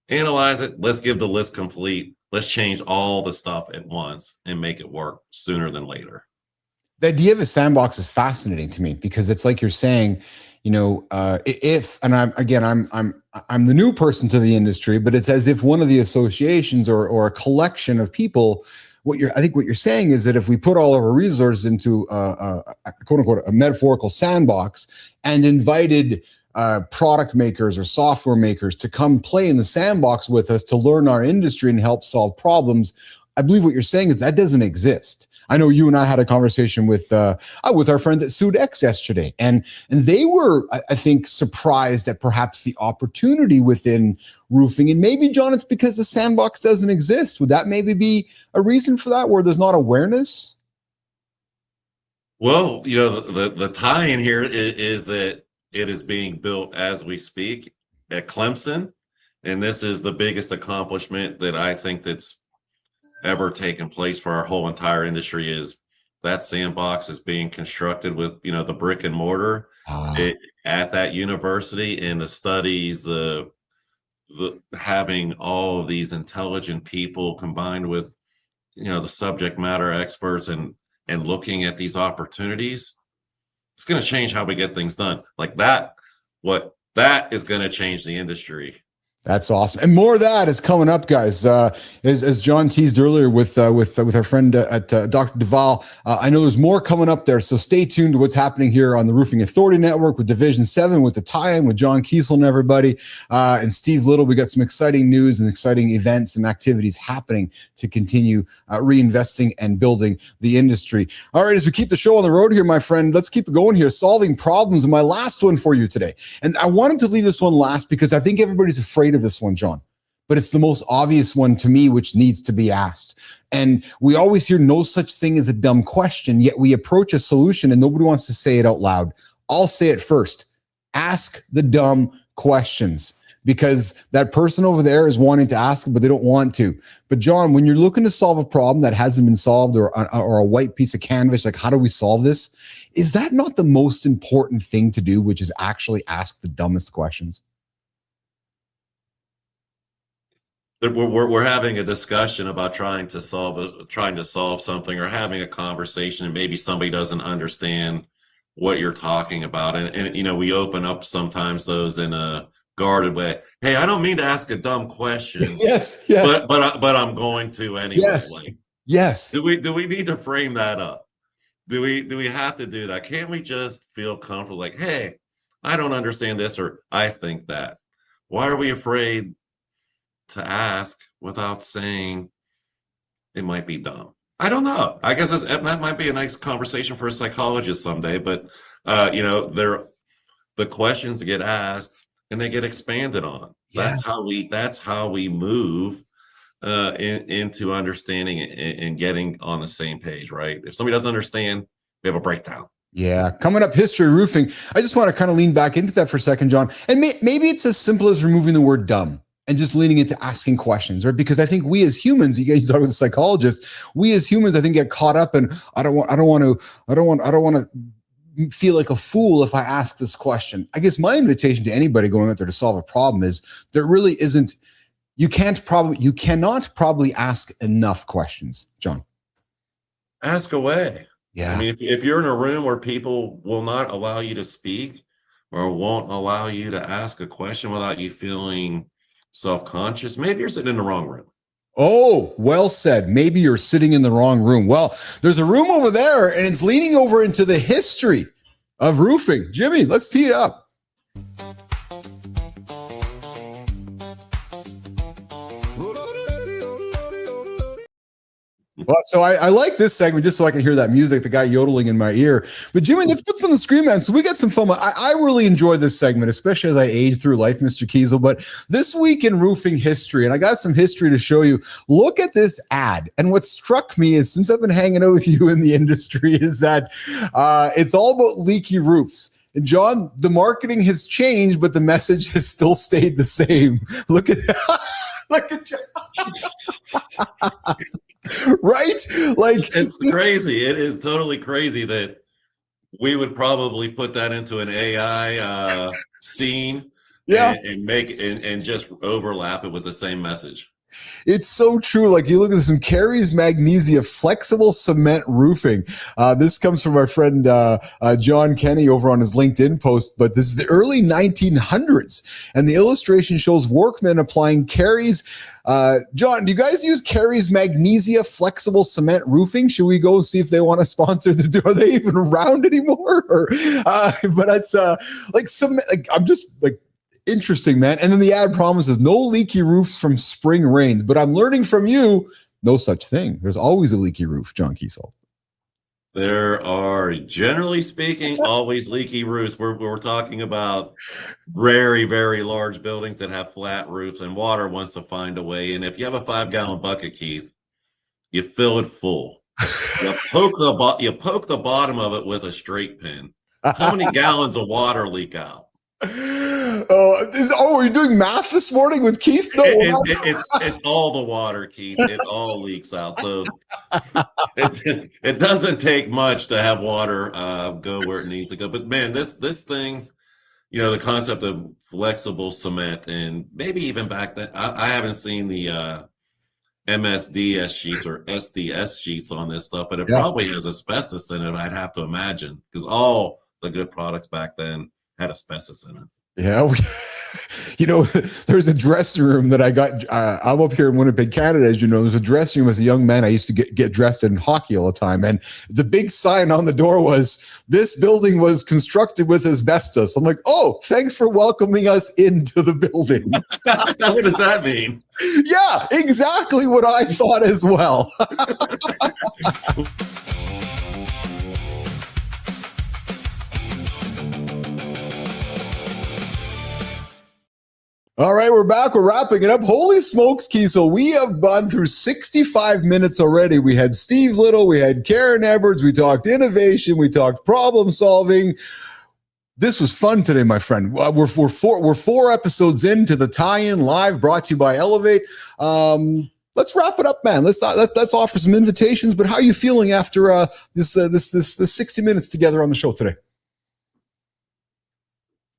Analyze it. Let's give the list complete. Let's change all the stuff at once and make it work sooner than later. The idea of a sandbox is fascinating to me, because it's like you're saying, if, and I'm the new person to the industry, but it's as if one of the associations or a collection of people, I think what you're saying is that if we put all of our resources into a quote unquote a metaphorical sandbox and invited product makers or software makers to come play in the sandbox with us to learn our industry and help solve problems, I believe what you're saying is that doesn't exist. I know you and I had a conversation with our friends at Sudex yesterday, and they were, I think, surprised at perhaps the opportunity within roofing. And maybe, John, it's because the sandbox doesn't exist. Would that maybe be a reason for that, where there's not awareness? Well, the tie-in here is that it is being built as we speak at Clemson, and this is the biggest accomplishment that I think that's ever taken place for our whole entire industry. Is that sandbox is being constructed with the brick and mortar at that university, and the studies, the having all of these intelligent people combined with the subject matter experts and looking at these opportunities. It's going to change how we get things done. Like that, that is going to change the industry. That's awesome. And more of that is coming up, guys. As John teased earlier with our friend at Dr. Duval, I know there's more coming up there. So stay tuned to what's happening here on the Roofing Authority Network with Division 7, with the tie-in with John Kiesel and everybody. And Steve Little, we got some exciting news and exciting events and activities happening to continue reinvesting and building the industry. All right, as we keep the show on the road here, my friend, let's keep it going here. Solving problems. And my last one for you today. And I wanted to leave this one last because I think everybody's afraid of this one, John, but it's the most obvious one to me, which needs to be asked. And we always hear no such thing as a dumb question, yet we approach a solution and nobody wants to say it out loud. I'll say it first. Ask the dumb questions, because that person over there is wanting to ask, but they don't want to. But John, when you're looking to solve a problem that hasn't been solved, or a white piece of canvas, like how do we solve this? Is that not the most important thing to do, which is actually ask the dumbest questions? we're having a discussion about trying to solve something, or having a conversation, and maybe somebody doesn't understand what you're talking about, and we open up sometimes those in a guarded way. Hey, I don't mean to ask a dumb question. Yes. But I'm going to anyway. Yes. Like, yes. do we need to frame that up? Do we have to do that? Can't we just feel comfortable? Like, hey, I don't understand this, or I think that. Why are we afraid to ask without saying it might be dumb? I don't know. I guess that might be a nice conversation for a psychologist someday. But the questions get asked and they get expanded on. Yeah. That's how we move into understanding and getting on the same page, right? If somebody doesn't understand, we have a breakdown. Yeah. Coming up, history roofing. I just want to kind of lean back into that for a second, John. And maybe it's as simple as removing the word dumb and just leaning into asking questions, right? Because I think we as humans, you talk with a psychologist, we as humans, I think, get caught up in, I don't want to feel like a fool if I ask this question. I guess my invitation to anybody going out there to solve a problem is there really isn't, you cannot probably ask enough questions, John. Ask away. Yeah. I mean, if you're in a room where people will not allow you to speak or won't allow you to ask a question without you feeling self-conscious, maybe you're sitting in the wrong room. Oh, well said. Maybe you're sitting in the wrong room. Well, there's a room over there, and it's leaning over into the history of roofing. Jimmy, let's tee it up. Well, so I like this segment just so I can hear that music, the guy yodeling in my ear. But Jimmy, let's put some on the screen, man. So we got some fun. I really enjoy this segment, especially as I age through life, Mr. Kiesel. But this week in roofing history, and I got some history to show you. Look at this ad. And what struck me is, since I've been hanging out with you in the industry, is that it's all about leaky roofs. And John, the marketing has changed, but the message has still stayed the same. Look at look at John. Right? Like, it's crazy. It is totally crazy that we would probably put that into an AI scene, and make and just overlap it with the same message. It's so true. Like, you look at this one, Carey's Magnesia Flexible Cement Roofing. This comes from our friend John Kenny over on his LinkedIn post, but this is the early 1900s. And the illustration shows workmen applying Carey's. John, do you guys use Carey's Magnesia Flexible Cement Roofing? Should we go see if they want to sponsor the, are they even around anymore? Or, but it's like some, like, I'm just like, interesting, man. And then the ad promises no leaky roofs from spring rains. But I'm learning from you, no such thing. There's always a leaky roof, John Kiesel. There are, generally speaking, always leaky roofs. We're talking about very, very large buildings that have flat roofs, and water wants to find a way. And if you have a 5-gallon bucket, Keith, you fill it full. You poke the bottom of it with a straight pin. How many gallons of water leak out? Are you doing math this morning with Keith? No, it's all the water, Keith. It all leaks out. So it doesn't take much to have water go where it needs to go. But man, this thing, the concept of flexible cement, and maybe even back then, I haven't seen the MSDS sheets or SDS sheets on this stuff, but it probably has asbestos in it, I'd have to imagine, because all the good products back then had asbestos in it. Yeah. There's a dressing room that I got. I'm up here in Winnipeg, Canada, as you know. There's a dressing room as a young man. I used to get dressed in hockey all the time. And the big sign on the door was, this building was constructed with asbestos. I'm like, oh, thanks for welcoming us into the building. What does that mean? Yeah, exactly what I thought as well. All right, we're back. We're wrapping it up. Holy smokes, Kiesel. We have gone through 65 minutes already. We had Steve Little. We had Karen Edwards. We talked innovation. We talked problem solving. This was fun today, my friend. We're 4 episodes into the tie-in live brought to you by Elevate. Let's wrap it up, man. Let's offer some invitations. But how are you feeling after this 60 minutes together on the show today?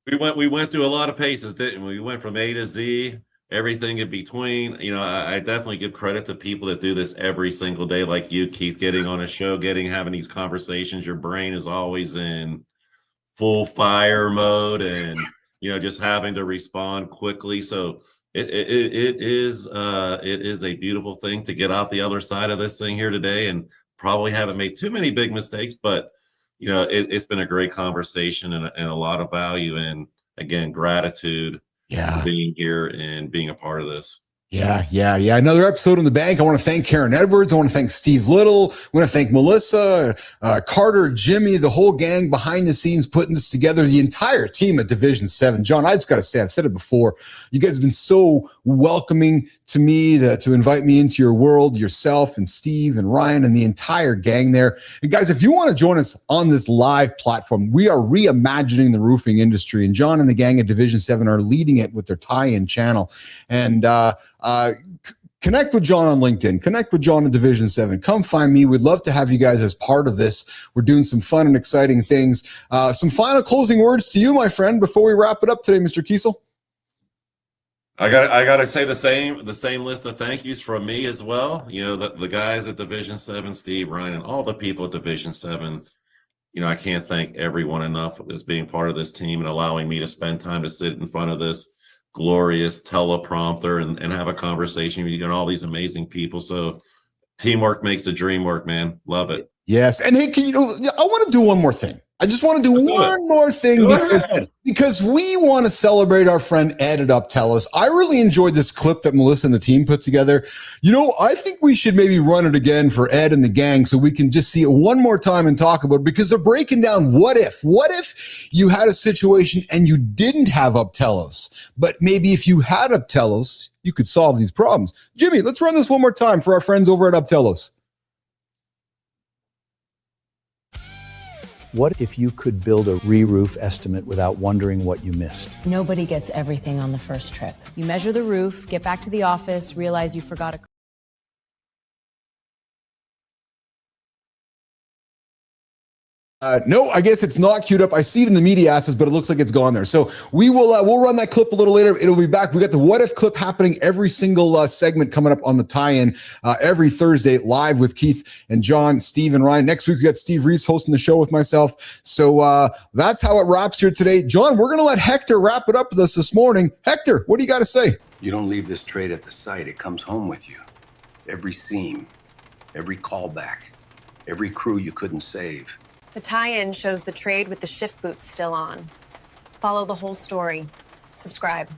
We went through a lot of paces, didn't we? We went from A to Z, everything in between. You know, I definitely give credit to people that do this every single day, like you, Keith, getting on a show, having these conversations. Your brain is always in full fire mode, and just having to respond quickly. So it is a beautiful thing to get out the other side of this thing here today, and probably haven't made too many big mistakes, but it's been a great conversation and a lot of value, and again, gratitude for being here and being a part of this. Yeah. Another episode in the bank. I want to thank Karen Edwards. I want to thank Steve Little. I want to thank Melissa, Carter, Jimmy, the whole gang behind the scenes putting this together, the entire team at Division 7. John, I just got to say, I've said it before, you guys have been so welcoming to me to invite me into your world, yourself and Steve and Ryan and the entire gang there. And guys, if you want to join us on this live platform, we are reimagining the roofing industry, and John and the gang at Division 7 are leading it with their tie-in channel. And connect with John on LinkedIn, connect with John at Division 7. Come find me. We'd love to have you guys as part of this. We're doing some fun and exciting things. Some final closing words to you, my friend, before we wrap it up today, Mr. Kiesel. I gotta say the same list of thank yous from me as well. The guys at Division 7, Steve, Ryan, and all the people at Division 7. I can't thank everyone enough as being part of this team and allowing me to spend time to sit in front of this glorious teleprompter and have a conversation with you and all these amazing people. So teamwork makes the dream work, man. Love it. Yes. And hey, I want to do one more thing. I just want to do one more thing because we want to celebrate our friend Ed at Uptellis. I really enjoyed this clip that Melissa and the team put together. I think we should maybe run it again for Ed and the gang so we can just see it one more time and talk about it, because they're breaking down what if you had a situation and you didn't have Uptellis, but maybe if you had Uptellis, you could solve these problems. Jimmy, let's run this one more time for our friends over at Uptellis. What if you could build a re-roof estimate without wondering what you missed? Nobody gets everything on the first trip. You measure the roof, get back to the office, realize you forgot a No, I guess it's not queued up. I see it in the media assets, but it looks like it's gone there. So we'll run that clip a little later. It'll be back. We got the what if clip happening every single segment coming up on the tie-in every Thursday live with Keith and John, Steve and Ryan. Next week we got Steve Reese hosting the show with myself. So that's how it wraps here today. John, we're going to let Hector wrap it up with us this morning. Hector, what do you got to say? You don't leave this trade at the site. It comes home with you. Every seam, every callback, every crew you couldn't save. The tie-in shows the trade with the shift boots still on. Follow the whole story. Subscribe.